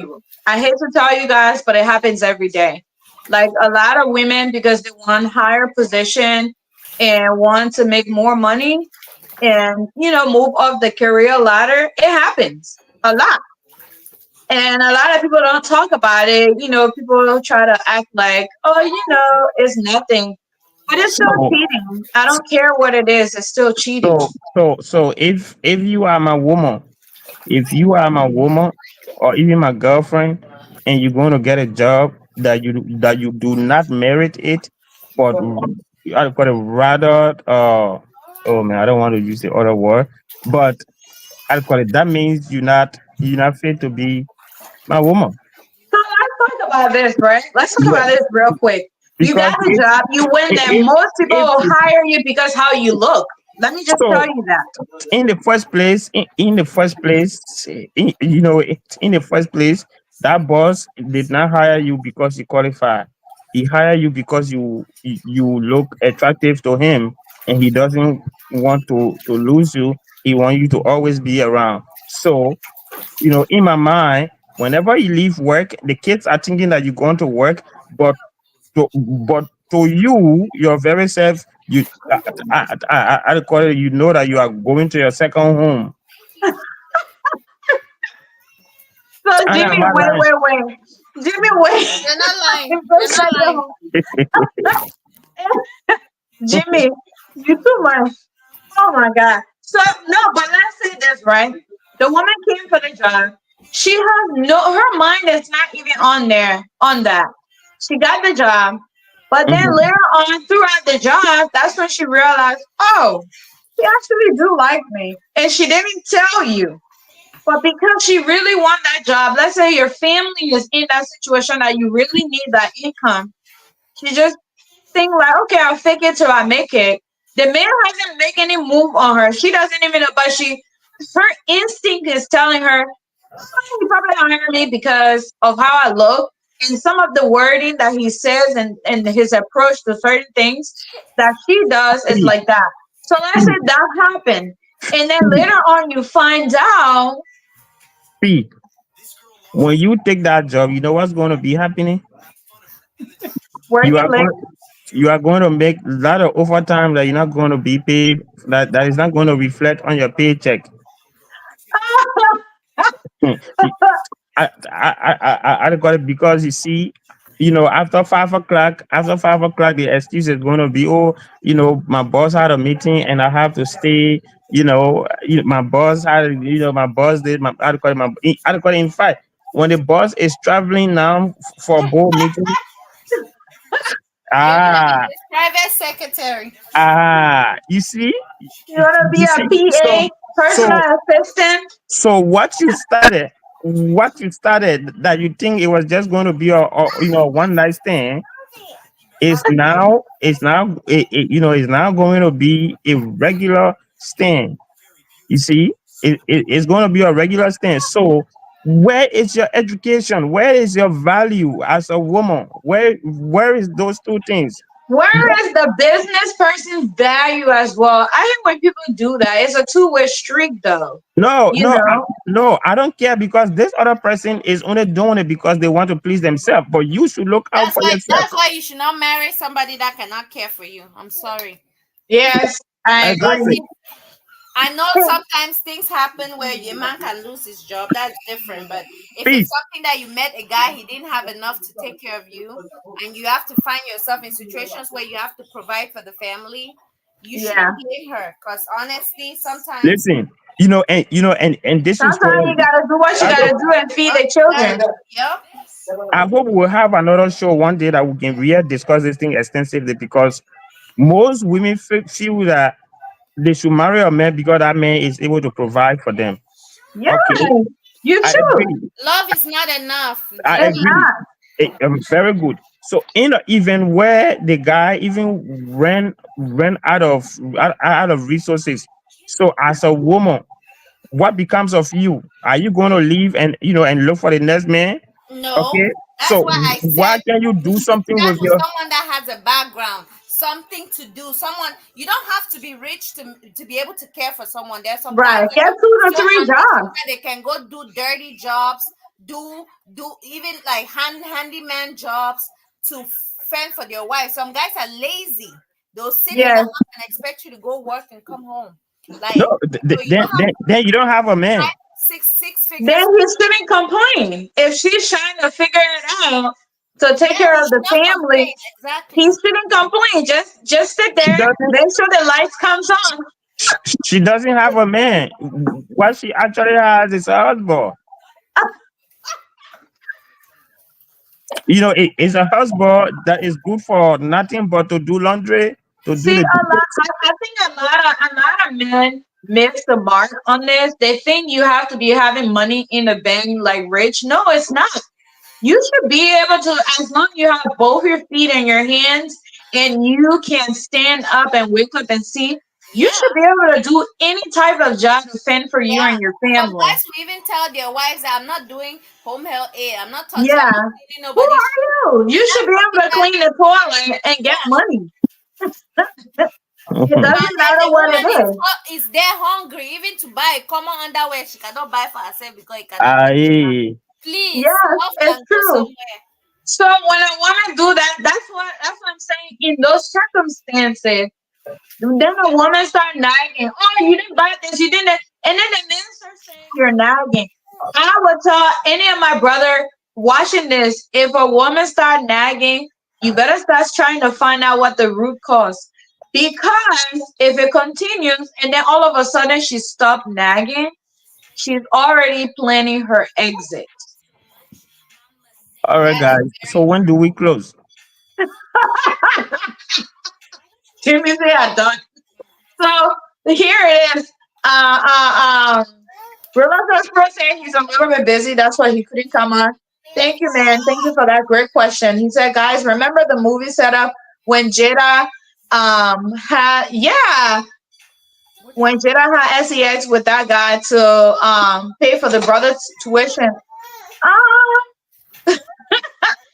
I hate to tell you guys, but it happens every day. Like a lot of women, because they want higher position and want to make more money and move up the career ladder. It happens a lot, and a lot of people don't talk about it. People try to act like, oh, it's nothing, but it's still So, cheating. I don't care what it is. It's still cheating. so if you are my woman, or even my girlfriend, and you're going to get a job that you do not merit it, but I call it rather, oh man, I don't want to use the other word, but I call it, that means you're not fit to be my woman. So let's talk about this, right? Let's talk Yeah, about this real quick. You because got a job, you win them. Most people if will hire you because how you look. Let me just tell so you that. in the first place, that boss did not hire you because you qualify. He hired you because you look attractive to him, and he doesn't want to lose you. He wants you to always be around. So, in my mind, whenever you leave work, the kids are thinking that you're going to work, but to you, your very self, You, I call it. You know that you are going to your second home. So And Jimmy, I'm not lying. wait. Jimmy, wait. You're not lying. If You're that's not not your lying. home. Jimmy, you too much. Oh my God. So no, but let's say this, right? The woman came for the job. She has no her mind is not even on there on that. She got the job, but then Mhm. later on throughout the job, that's when she realized, oh, she actually do like me. And she didn't tell you. But because she really want that job, let's say your family is in that situation that you really need that income, she just think like, okay, I'll fake it till I make it. The man hasn't make any move on her. She doesn't even know, but her instinct is telling her, oh, he probably hired me because of how I look and some of the wording that he says and his approach to certain things that she does is See, like that. So let's say see, that happened. And then see, later on you find out see. When you take that job, you know what's going to be happening. You working are late. going, you are going to make a lot of overtime that you're not going to be paid. That is not going to reflect on your paycheck. Hmm. I got it because you see, after 5 o'clock, the excuse is going to be, oh, my boss had a meeting and I have to stay. My boss had, my boss did my, I call it, in fact, when the boss is traveling now for a board meeting, You're gonna be ah, his private secretary. you see, You want to be you a see, so, PA, so, personal assistant. So what you started that you think it was just going to be a one night stand is now going to be a regular stand. You see, it's going to be a regular stand. So where is your education? Where is your value as a woman? Where is those two things? Where is the business person's value as well? I hate when people do that. It's a two-way streak, though. No, You no, know. no, I don't care because this other person is only doing it because they want to please themselves. But you should look out That's for why. yourself. That's why you should not marry somebody that cannot care for you. I'm sorry. Yes, I Because Exactly. agree. if I know sometimes things happen where your man can lose his job. That's different. But if it's Peace. something that you met a guy, he didn't have enough to take care of you, and you have to find yourself in situations where you have to provide for the family, you Yeah. shouldn't date her. Because honestly, sometimes, Listen, and this is for. Sometimes you gotta do what you I gotta hope, do and feed yep, the that, children. yep. I hope we'll have another show one day that we can really discuss this thing extensively because most women feel that they should marry a man because that man is able to provide for them. Yeah, Okay, you I should. agree. Love is not enough. I It's agree. not. Very good. So in an event where the guy even ran out of resources, so as a woman, what becomes of you? Are you going to leave and look for the next man? No, Okay. that's So why I why said can't you you do should something start with with your? someone that has a background, something to do. Someone you don't have to be rich to be able to care for someone. There's some guys Right. that Get are 2 to 3 so ambitious jobs. that they can go do dirty jobs, do even like handyman jobs to fend for their wife. Some guys are lazy. They'll sit in the Yes. house and expect you to go work and come home. No, Like so you then, don't have then then you don't have a man. six Then figures. he shouldn't complain. If she's trying to figure it out to take Yeah, care he of the should not family, complain. Exactly. he shouldn't complain. Just sit She there, doesn't. make sure the lights comes on. She doesn't have a man. What she actually has is a husband. It's a husband that is good for nothing but to do laundry, to do See, the a lot. dishes. I think a lot of men miss the mark on this. They think you have to be having money in the bank like rich. No, it's not. You should be able to, as long as you have both your feet and your hands, and you can stand up and wake up and see. You Yeah. should be able to do any type of job to fend for you Yeah. and your Some family. guys will even tell their wives that I'm not doing home health aid. I'm not touching, I'm Yeah. not cleaning Who nobody's are shit. you? You That's should be able to something that clean the toilet and get yeah. money. It Mhm. doesn't And matter the what it woman is is. is there hungry, even to buy a common underwear, she cannot buy for herself because he cannot take care of her. Aye. Please Yes, off it's and go true. somewhere. So when a woman do that, that's what I'm saying. In those circumstances, Then a woman start nagging. Oh, you didn't buy this, you didn't. And then the men start saying you're nagging. I would tell any of my brother watching this, if a woman start nagging, you better start trying to find out what the root cause. Because if it continues and then all of a sudden she stopped nagging, she's already planning her exit. All right, That is guys. So very when do we close? Jimmy say I done. So here it is. Relentless Pro saying he's a little bit busy. That's why he couldn't come on. Thank you, man. Thank you for that great question. He said, guys, remember the movie setup when Jada had when Jada had sex with that guy to pay for the brother's tuition. Um,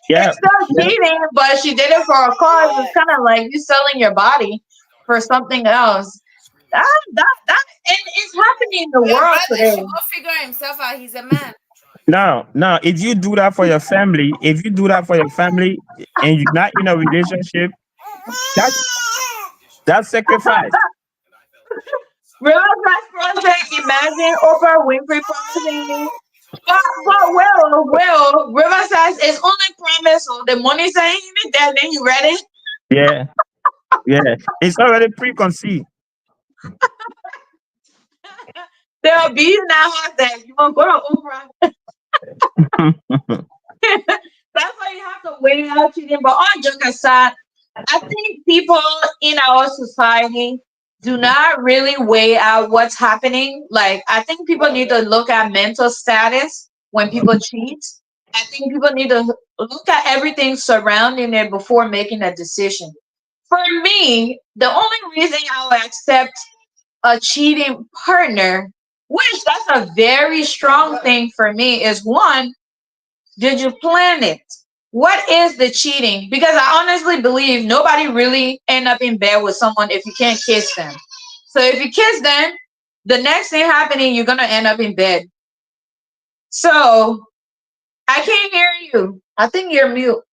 Yeah, it's still yeah, cheating, but she did it for a cause. It's kind of like you selling your body for something else. That and it's happening in the your world brother should today. go figure himself out. He's a man. now, if you do that for your family, if you do that for your family and you're not in a relationship, that's sacrifice. Real Project, imagine Oprah Winfrey promising me. But Will, River says it's only promise. So the money saying it there, then you ready? Yeah, yeah. It's already preconceived. There will be now that you want to go to Yeah, Oprah. That's why you have to weigh out cheating. But all joke aside, I think people in our society do not really weigh out what's happening. Like, I think people need to look at mental status when people cheat. I think people need to look at everything surrounding it before making a decision. For me, the only reason I will accept a cheating partner, which that's a very strong thing for me, is one, did you plan it? What is the cheating? Because I honestly believe nobody really end up in bed with someone if you can't kiss them. So if you kiss them, the next thing happening, you're gonna end up in bed. So I can't hear you. I think you're mute.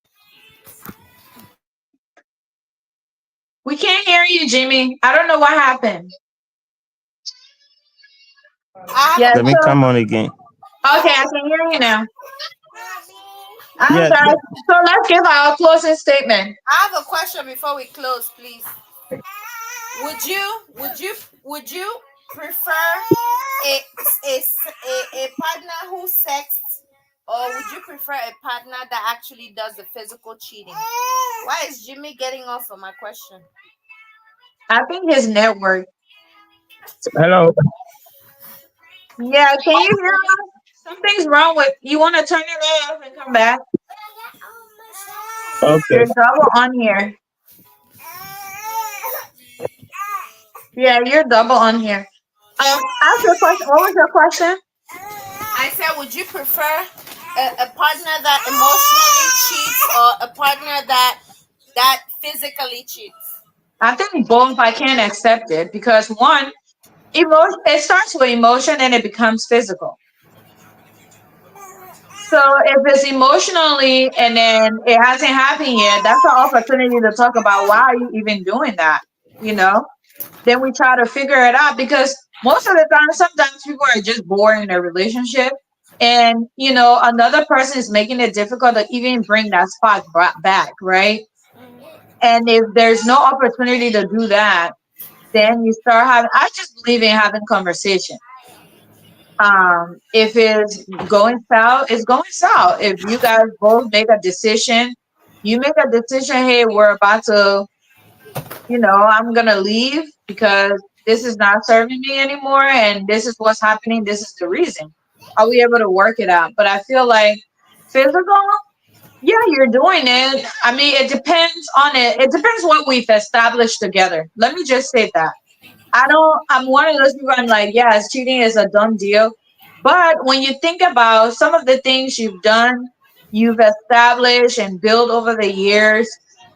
We can't hear you, Jimmy. I don't know what happened. I have a Yeah, let me so come on again. okay, I can hear you now. Yes, Guys, so let's give our closing statement. I have a question before we close, please. Would you prefer a a partner who sexts, or would you prefer a partner that actually does the physical cheating? Why is Jimmy getting off of my question? I think his network. hello. Yeah, can you hear us? Something's wrong with you. Want to turn it off and come back? Okay. You're double on here. Yeah, you're double on here. Ask your question. What was your question? I said, would you prefer a partner that emotionally cheats, or a partner that physically cheats? I think both. I can't accept it because one, emotion. It starts with emotion and it becomes physical. So if it's emotionally and then it hasn't happened yet, that's an opportunity to talk about why are you even doing that. You know. Then we try to figure it out because most of the time, sometimes people are just bored in a relationship. And, another person is making it difficult to even bring that spark back, right? And if there's no opportunity to do that, then you start having, I just believe in having conversation. If it's going south, it's going south. If you guys both make a decision, you make a decision, hey, we're about to I'm gonna leave because this is not serving me anymore, and this is what's happening. This is the reason. Are we able to work it out? But I feel like physical, yeah, you're doing it. I mean, it depends on it. It depends what we've established together. Let me just say that. I'm one of those people I'm like, yes, cheating is a done deal. But when you think about some of the things you've done, you've established and built over the years,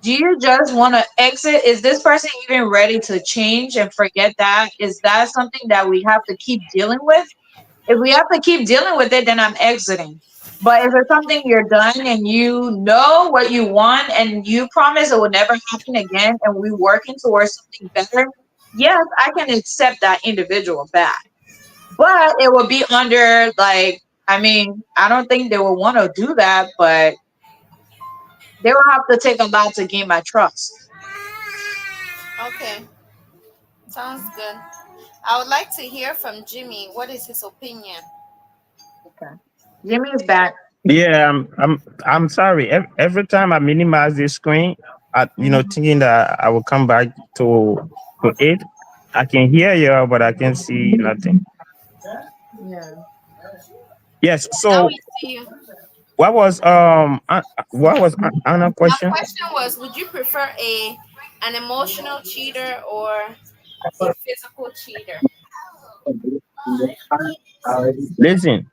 do you just want to exit? Is this person even ready to change and forget that? Is that something that we have to keep dealing with? If we have to keep dealing with it, then I'm exiting. But if it's something you're done and you know what you want and you promise it will never happen again and we working towards something better, yes, I can accept that individual back. But it will be under like, I mean, I don't think they will want to do that, but they will have to take a lot to gain my trust. Okay, sounds good. I would like to hear from Jimmy. What is his opinion? Okay. Jimmy is back. Yeah, I'm sorry. Every time I minimize the screen, Mhm. thinking that I will come back to it, I can hear you, but I can see nothing. Yeah. Yes. Now So we see you. what was Anna My question? question was, would you prefer an emotional cheater or a physical cheater? Listen,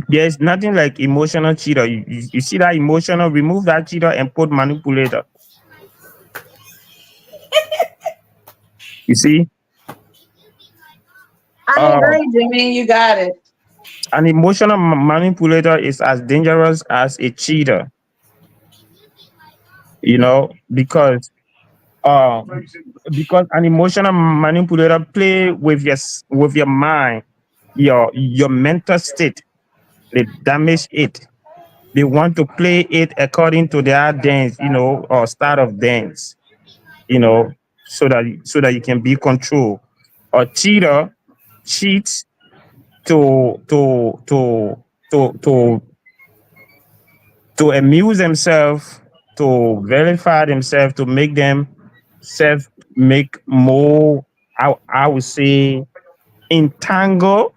there's nothing like emotional cheater. You see that emotional, remove that cheater and put manipulator. You see, I uh, agree, Jimmy. You got it. an emotional manipulator is as dangerous as a cheater. Because uh, because an emotional manipulator play with with your mind, your mental state. They damage it. They want to play it according to their dance, or style of dance, so that you can be control. A cheater cheats to to to to to to amuse themselves, to verify themselves, to make them self make more. I would say entangle,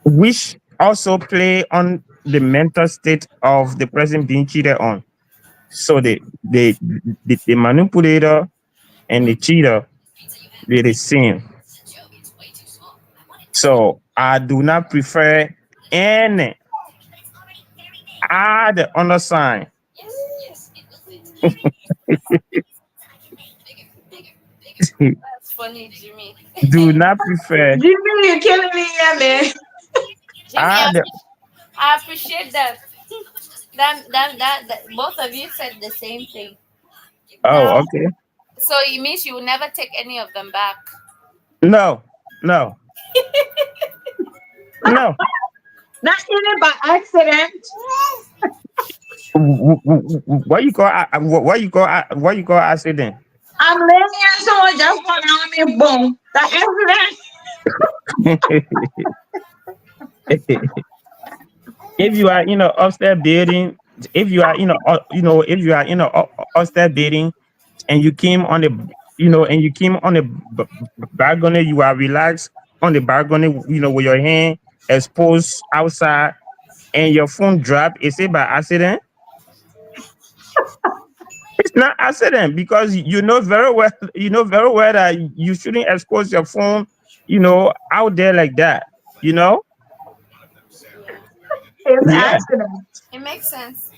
which also play on the mental state of the person being cheated on. So the manipulator and the cheater, they're the same. So I do not prefer any other undersign. That's funny, Jimmy. Do not prefer Jimmy, you're killing me, yeah, man. Jimmy, other. I appreciate that. That both of you said the same thing. Now, Oh, okay. so it means you will never take any of them back. No, no, no. Not even by accident. What you call accident? I'm laying here, someone just went on me, boom. The accident. If you are in a upstairs building, if you are in a upstairs building, and you came on the, and you came on the balcony, you are relaxed on the balcony, with your hand exposed outside, and your phone drop. Is it by accident? It's not accident, because you know very well that you shouldn't expose your phone, out there like that. You know? Yeah, It's Yeah. accident. it makes sense.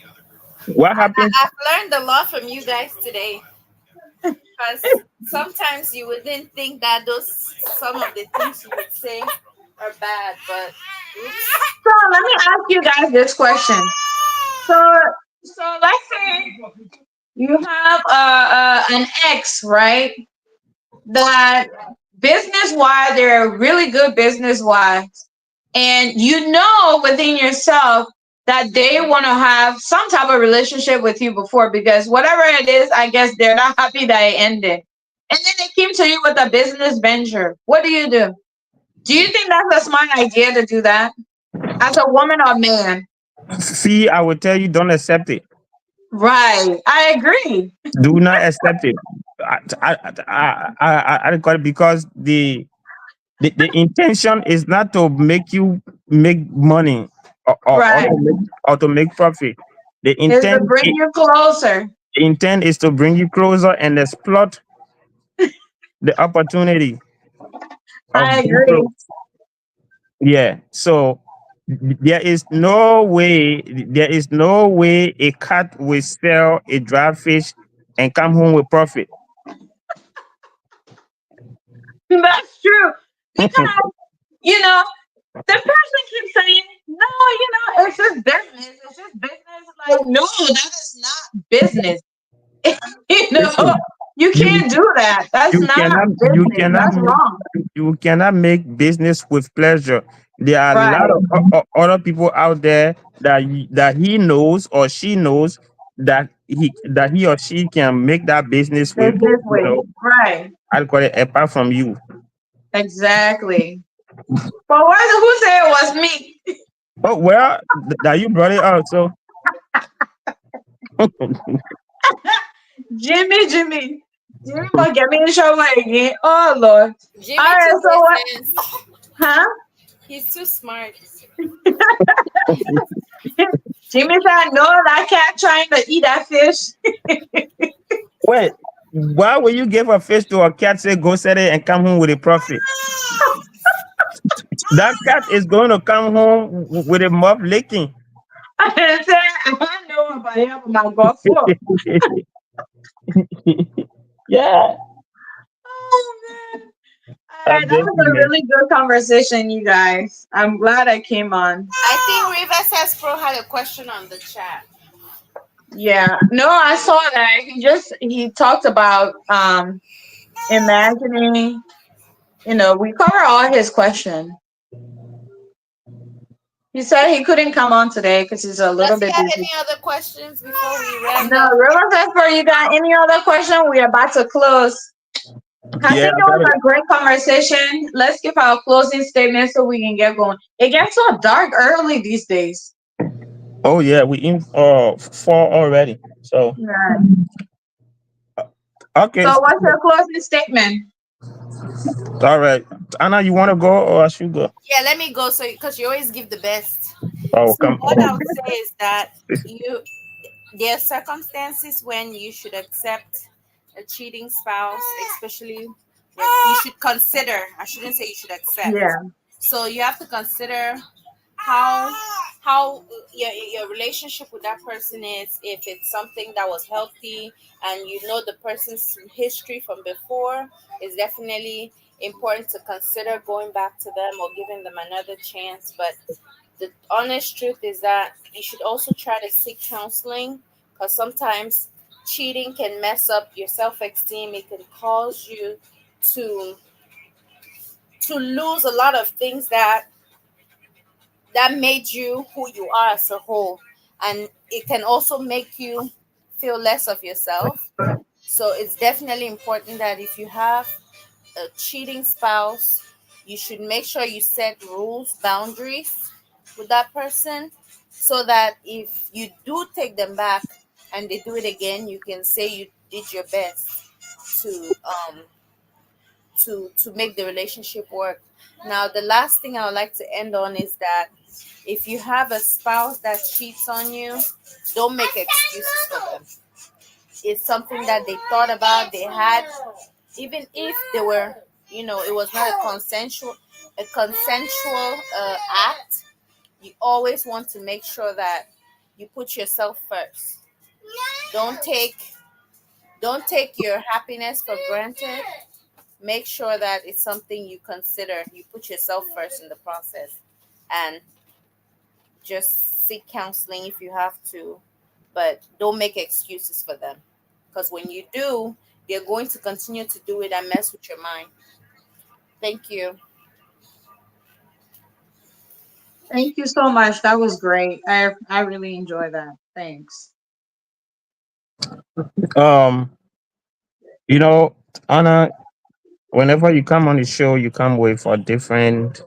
What happened? I've learned a lot from you guys today because sometimes you wouldn't think that those some of the things you would say are bad, but oops. So let me ask you guys this question. So, so let's say you have an ex, right? That business wise, they're really good business wise, and you know within yourself that they want to have some type of relationship with you before because whatever it is, I guess they're not happy that it ended. And then they came to you with a business venture. What do you do? Do you think that's a smart idea to do that as a woman or man? See, I will tell you, don't accept it. Right. I agree. Do not accept it. I got it, because the intention is not to make you make money, or Right. to make profit. The Is to intent bring you closer. the intent is to bring you closer and exploit the opportunity of I being agree. close. Yeah. So there is no way a cat will sell a dry fish and come home with profit. That's true. Because, you know, the person keeps saying, no, it's just business. It's just business. Like, no, that is not business. you know, Listen, you you can't do that. That's you not cannot you business. cannot That's make wrong. you cannot make business with pleasure. There are a lot Right. of other people out there that he knows or she knows that he or she can make that business with. Business You way. know, Right. I'll call it apart from you. Exactly. But who said it was me? Oh well, that you brought it out. So Jimmy. Jimmy gonna get me in trouble again. Oh Lord. All Jimmy right, too so what? makes sense. Huh? He's too smart. Jimmy said, no, that cat trying to eat that fish. wait, why will you give a fish to a cat? Say go set it and come home with a profit. That cat is going to come home with a mouth licking. I didn't say I know about him, but my God for. Yeah, Oh man. All I right, that beg was you, a man. really good conversation, you guys. I'm glad I came on. I think River says Pro had a question on the chat. Yeah. No, I saw that. He talked about imagining, we cover all his question. He said he couldn't come on today because he's a little Does he bit have busy. any other questions before we round No, up? River for you got any other question? We're about to close. I Yeah, think it I got was it. a great conversation. Let's give our closing statement so we can get going. It gets so dark early these days. Oh yeah, we in four already. So Right. okay, So what's your closing statement? all right. Anna, you want to go or I should go? Yeah, let me go so because you always give the best. Oh So come what I on. would say is that you there are circumstances when you should accept a cheating spouse, especially when you should consider. I shouldn't say you should accept. Yeah. So you have to consider how how your relationship with that person is, if it's something that was healthy and you know the person's history from before, it's definitely important to consider going back to them or giving them another chance. But the honest truth is that you should also try to seek counseling, because sometimes cheating can mess up your self-esteem. It can cause you to lose a lot of things that made you who you are as a whole, and it can also make you feel less of yourself. So it's definitely important that if you have a cheating spouse, you should make sure you set rules, boundaries with that person, so that if you do take them back and they do it again, you can say you did your best to make the relationship work. Now, the last thing I would like to end on is that if you have a spouse that cheats on you, don't make excuses for them. It's something that they thought about, they had, even if they were, it was not a consensual act. You always want to make sure that you put yourself first. Don't take don't take your happiness for granted. Make sure that it's something you consider. You put yourself first in the process, and just seek counseling if you have to, but don't make excuses for them, because when you do, they're going to continue to do it and mess with your mind. Thank you. Thank you so much. That was great. I really enjoyed that. Thanks. Um, you know, Anna, whenever you come on the show, you come with a different,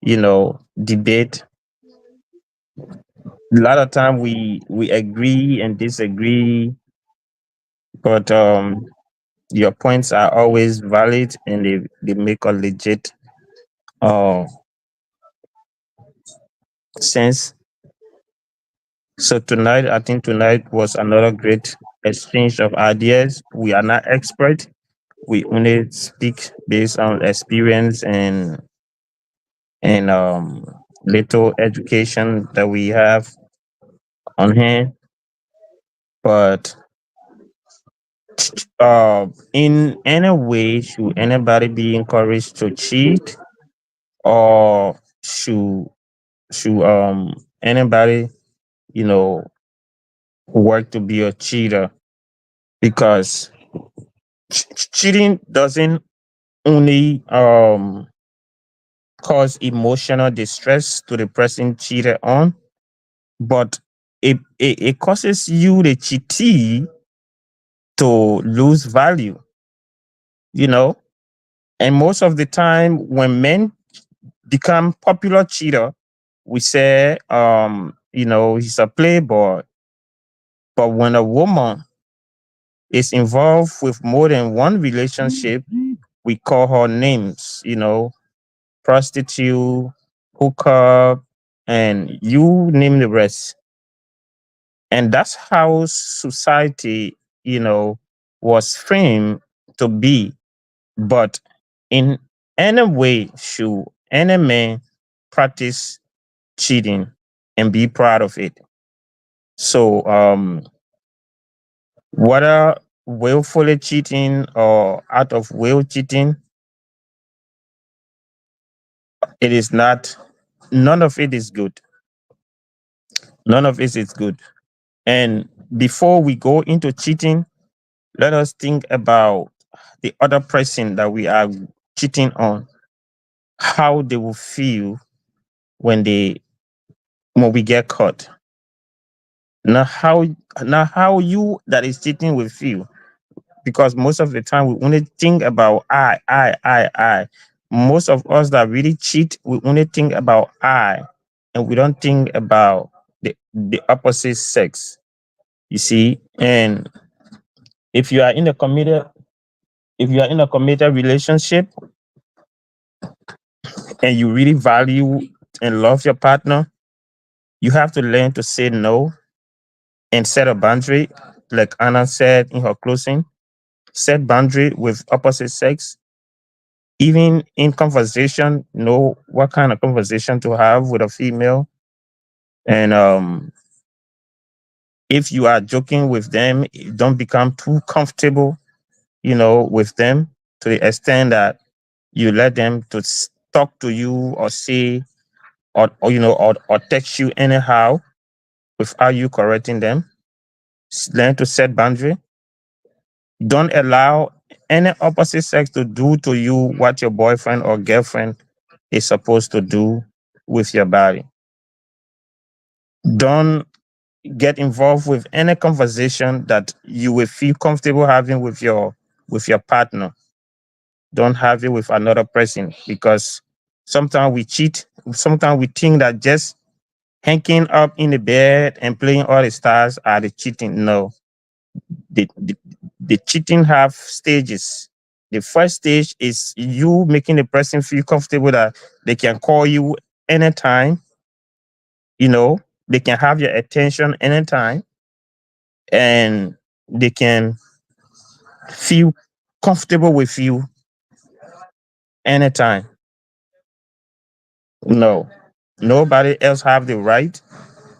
debate. A lot of time we agree and disagree, but your points are always valid and they make a legit uh sense. So tonight, I think tonight was another great exchange of ideas. We are not expert. We only speak based on experience and little education that we have on hand. But In any way, should anybody be encouraged to cheat, or should anybody, you know, work to be a cheater? Because cheating doesn't only cause emotional distress to the person cheated on, but it causes you, the cheatee, to lose value, you know. And most of the time, when men become popular cheater, we say, he's a playboy. But when a woman is involved with more than one relationship, we call her names, prostitute, hookup, and you name the rest. And that's how society, was framed to be. But in any way, should any man practice cheating and be proud of it? So, whether willfully cheating or out of will cheating, it is not, none of it is good. None of it is good. And before we go into cheating, let us think about the other person that we are cheating on, how they will feel when we get caught. Now how you that is cheating will feel, because most of the time we only think about I. Most of us that really cheat, we only think about I, and we don't think about the opposite sex. You see, and if you are in a committed if you are in a committed relationship and you really value and love your partner, you have to learn to say no and set a boundary, like Anna said in her closing. Set boundary with opposite sex, even in conversation, know what kind of conversation to have with a female. And if you are joking with them, don't become too comfortable, with them, to the extent that you let them to talk to you or say, or text you anyhow without you correcting them. Learn to set boundary. Don't allow any opposite sex to do to you what your boyfriend or girlfriend is supposed to do with your body. Don't get involved with any conversation that you will feel comfortable having with your partner. Don't have it with another person, because sometimes we cheat. Sometimes we think that just hanging up in the bed and playing all the stars are the cheating. No, the cheating have stages. The first stage is you making the person feel comfortable that they can call you anytime, they can have your attention anytime, and they can feel comfortable with you anytime. No, nobody else have the right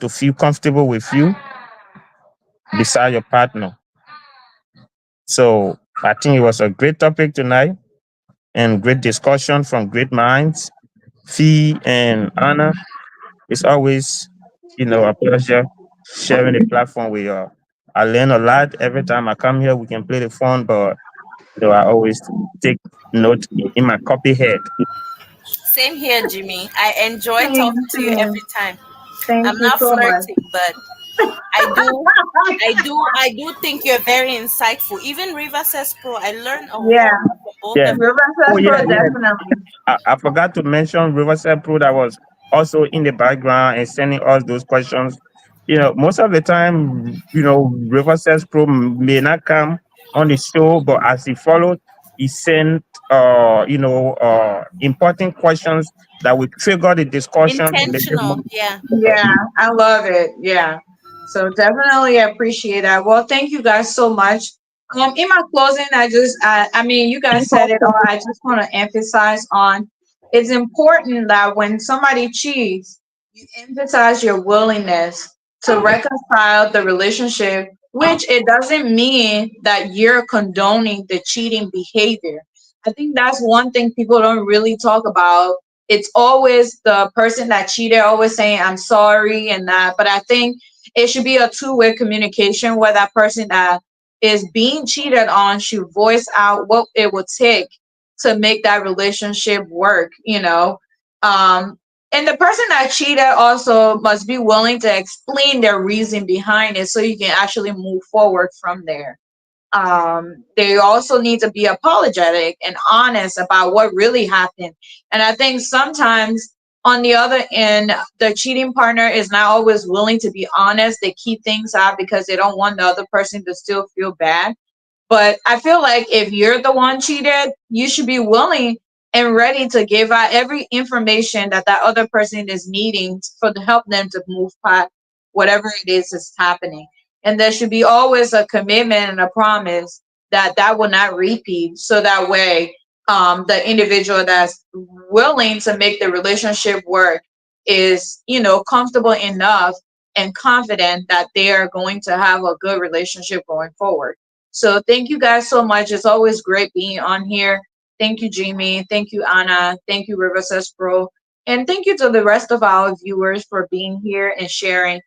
to feel comfortable with you beside your partner. So I think it was a great topic tonight and great discussion from great minds. Fee and Anna, it's always, a pleasure sharing the platform with you. I learn a lot every time I come here. We can play the phone, but I always take note in my copy head. Same here, Jimmy. I enjoy Same, talking to you same. every time. Thank I'm you not so much. flirting, but I do think you're very insightful. Even River says Pro, I learned a whole Yeah, lot from both Yeah. of you. Oh, Riverside yeah, Pro yeah. definitely. I forgot to mention Riverside Pro that was also in the background and sending us those questions. Most of the time, Riverside Pro may not come on the show, but as he followed, he sent, important questions that will trigger the discussion in the next Intentional, month. yeah. Yeah, I love it. Yeah. So definitely appreciate that. Well, thank you guys so much. In my closing, I mean, you guys said it all. I just want to emphasize on it's important that when somebody cheats, you emphasize your willingness to reconcile the relationship which it doesn't mean that you're condoning the cheating behavior. I think that's one thing people don't really talk about. It's always the person that cheated always saying, I'm sorry and that. But I think it should be a two-way communication where that person that is being cheated on should voice out what it would take to make that relationship work, you know. Um, and the person that cheated also must be willing to explain their reason behind it so you can actually move forward from there. They also need to be apologetic and honest about what really happened. And I think sometimes on the other end, the cheating partner is not always willing to be honest. They keep things out because they don't want the other person to still feel bad. But I feel like if you're the one cheated, you should be willing and ready to give out every information that that other person is needing for to help them to move past whatever it is that's happening. And there should be always a commitment and a promise that that will not repeat. So that way, the individual that's willing to make the relationship work is, you know, comfortable enough and confident that they are going to have a good relationship going forward. So thank you guys so much. It's always great being on here. Thank you, Jamie. Thank you, Anna. Thank you, River Pro. And thank you to the rest of our viewers for being here and sharing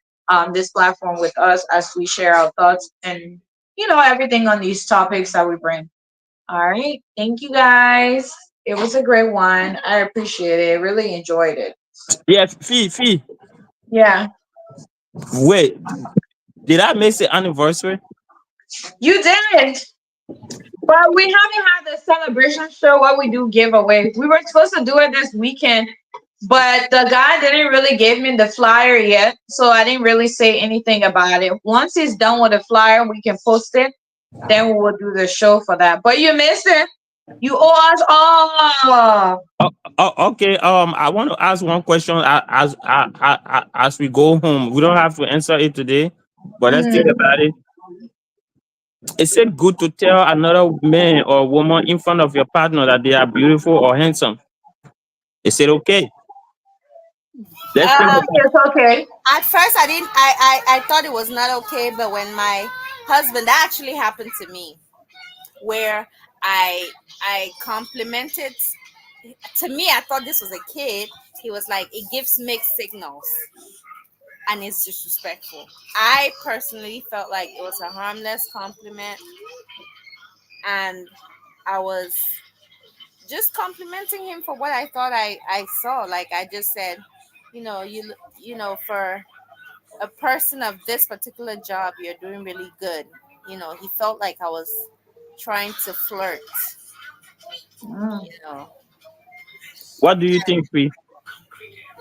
this platform with us as we share our thoughts and, you know, everything on these topics that we bring. All right. Thank you, guys. It was a great one. I appreciate it. Really enjoyed it. Yeah, Fee. Yeah. Wait, did I miss the anniversary? You did. But we haven't had the celebration show what we do giveaway. We were supposed to do it this weekend, but the guy didn't really give me the flyer yet, so I didn't really say anything about it. Once he's done with the flyer, we can post it. Then we will do the show for that. But you missed it. You owe us all. Okay. I want to ask one question as we go home. We don't have to answer it today, but let's think Mm. about it. Is it good to tell another man or woman in front of your partner that they are beautiful or handsome? Is it okay? Let's I think Um, think about it's okay. at first, I didn't. I thought it was not okay, but when my husband, that actually happened to me, where I complimented. To me, I thought this was a kid. He was like, it gives mixed signals and it's disrespectful. I personally felt like it was a harmless compliment, and I was just complimenting him for what I thought I saw. Like I just said, for a person of this particular job, you're doing really good. He felt like I was trying to flirt. Mm. You know, what do you think, Fee?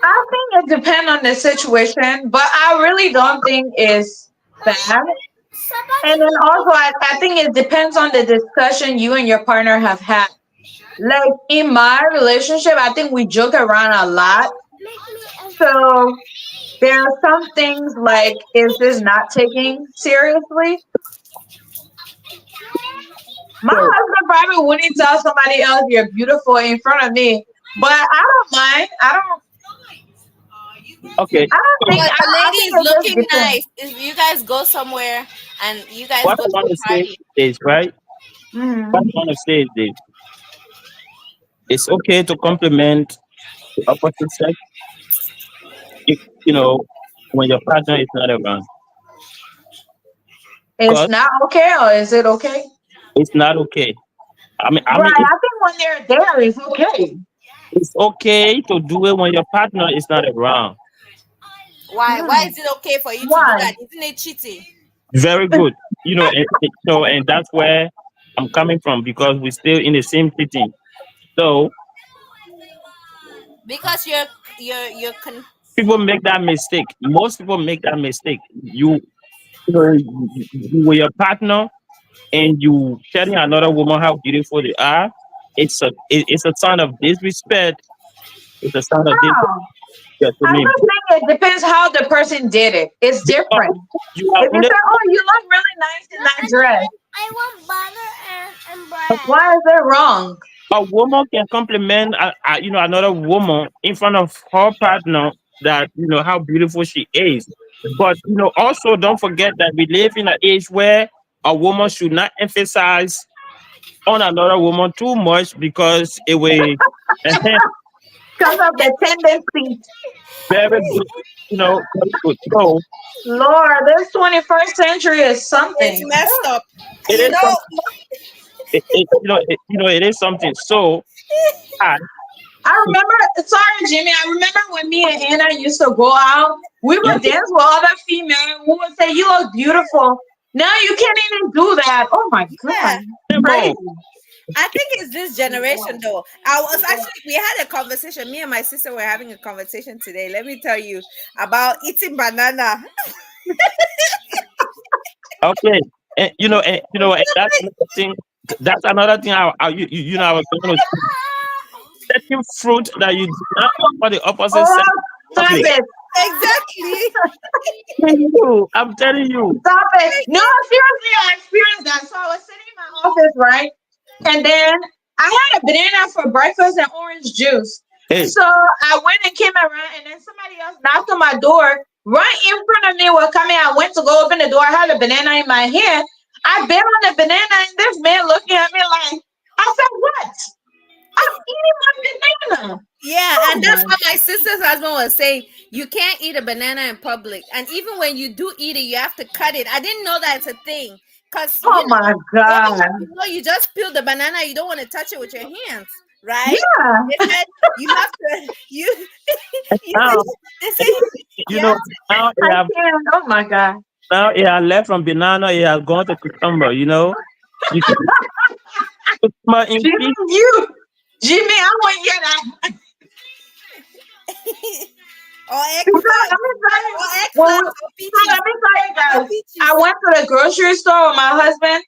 I think it depends on the situation, but I really don't think it's bad. And then also, I think it depends on the discussion you and your partner have had. Like in my relationship, I think we joke around a lot. So there are some things like, is this not taking seriously? My So, husband probably wouldn't tell somebody else you're beautiful in front of me, but I don't mind. okay. So, but the I lady think is it just looking depends. nice. If you guys go somewhere and you guys what go I to want to a say party, is, right? What I Hmm. want to say is this. It's okay to compliment the opposite sex if, when your partner is not around. It's Because not okay, or is it okay? it's not okay. I mean, Right. I think when they're there, it's okay. it's okay to do it when your partner is not around. why Hmm. is it okay for you to do Why? that? Isn't it cheating? Very good. And that's where I'm coming from because we're still in the same city. So Because you're people make that mistake. Most people make that mistake. You with your partner and you telling another woman how beautiful they are. It's a sign of disrespect. It's a sign of disrespect No. to I me. just think it depends how the person did it. It's Because different. you are If you only say, "Oh, you look really nice in that dress," I want butter and bread. why is it wrong? a woman can compliment another woman in front of her partner that how beautiful she is. But also don't forget that we live in an age where a woman should not emphasize on another woman too much because it will Because of the tendency. very good, very good. So Lord, this 21st century is It's something. messed up. it You is know, something. It is something. So I, I remember, sorry, Jimmy, I remember when me and Anna used to go out, we yeah, would dance with other females who would say, "You look beautiful." Now you can't even do that. Oh my yeah. God. Nemo, Crazy. I think it's this generation though. I was actually we had a conversation. Me and my sister were having a conversation today. Let me tell you about eating banana. okay, and that's another thing. That's another thing. I was going to certain fruit that you do not offer the opposite Oh, sex in stop public. it. Exactly. I'm telling you. Stop it. No, seriously, I experienced that. So I was sitting in my office, right? And then I had a banana for breakfast and orange juice. Hey, So I went and came around, and then somebody else knocked on my door. Right in front of me were coming. I went to go open the door. I had a banana in my hand. I bit on the banana, and this man looking at me like, I said, "What? I'm eating my banana." Yeah, Oh and that's my. what my sister's husband was saying. You can't eat a banana in public, and even when you do eat it, you have to cut it. I didn't know that's a thing, cause Oh my God. you just peel the banana. You don't want to touch it with your hands, right? Yeah. They said you have to you you now, they say you you know, have to now I it have can't. Oh my God. now it have left from banana. It has gone to cucumber. You can cucumber in Jimmy, peace. you. Jimmy, I want you to. or Let eggplant me tell you. or When eggplant or peaches let me tell you or guys. I peaches. went to the grocery store with my husband,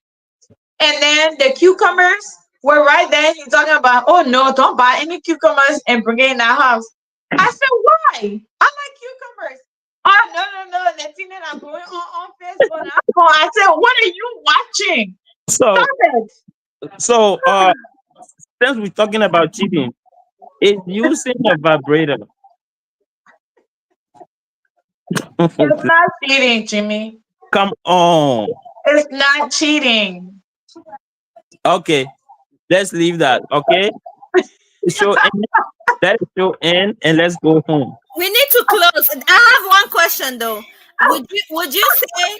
and then the cucumbers were right there. He's talking about, "Oh no, don't buy any cucumbers and bring it in our house." I said, "Why? I like cucumbers." Oh no, no, no! The thing that I'm going on Facebook. I said, "What are you watching? So, Stop it!" so, since we're talking about cheating, is using a vibrator. It's not cheating, Jimmy. Come on. It's not cheating. Okay, let's leave that. Okay, show in. Let's show in, and let's go home. We need to close. I have one question though. Would you say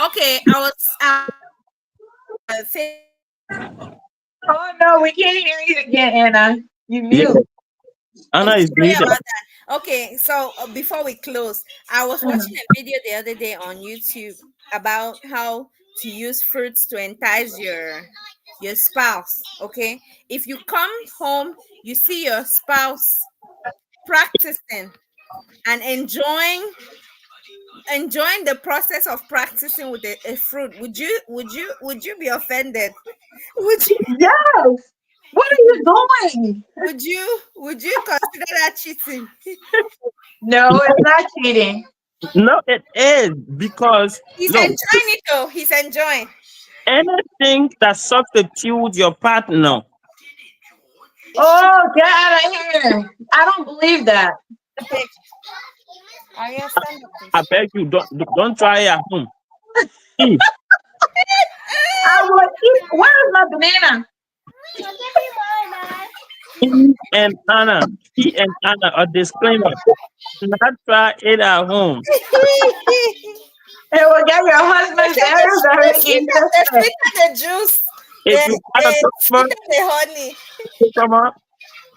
okay? Say Oh no, we can't hear you again, Anna. You Yeah, mute. Anna I'm is sorry muted. about that. Okay, so before we close, I was watching a video the other day on YouTube about how to use fruits to entice your spouse. Okay, if you come home, you see your spouse practicing and enjoying the process of practicing with a fruit. Would you be offended? Would you Yes. What are you doing? would you consider that cheating? No, it's not cheating. No, it is because He's look, enjoying it though. He's enjoying. anything that substitutes your partner. Oh, get out of here. I don't believe that. Hey, are you stand up, I please? beg you, don't try it at home. Eve, I will eat. Where's my banana? Eve and Anna, he and Anna, a disclaimer: do not try it at home. It will get your husband very, The very sweeter, the interested. sweeter the juice, If you got a the customer, sweeter the honey. come on,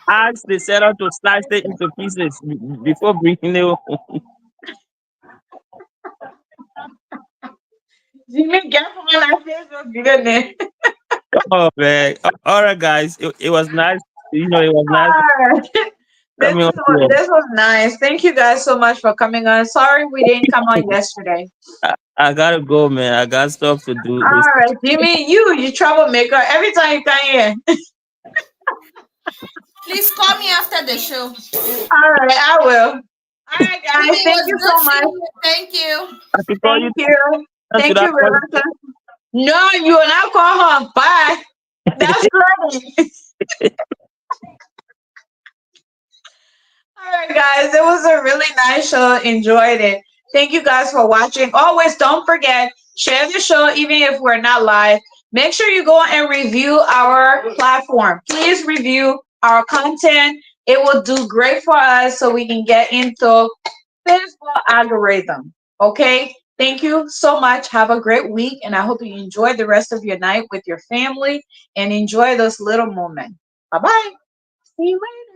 ask the seller to slice it into pieces before bringing it home. Jimmy, get from my Facebook video. Oh man! All right, guys, it was nice. It was nice Alright. This coming on is here. this was nice. Thank you guys so much for coming on. Sorry we didn't come on yesterday. I gotta go, man. I got stuff to do. All right, Jimmy, you troublemaker. Every time you come here. Please call me after the show. All right, I will. All right, guys. It Thank was you good so much. seeing you. Thank you. I should call you Thank you. to Thank that you, Rebecca. No, you will not call her. Bye. That's funny. All right, guys. It was a really nice show. Enjoyed it. Thank you guys for watching. Always don't forget, share the show even if we're not live. Make sure you go and review our platform. Please review our content. It will do great for us so we can get into Facebook algorithm. Okay? Thank you so much. Have a great week, and I hope you enjoy the rest of your night with your family and enjoy those little moments. Bye bye. See you later.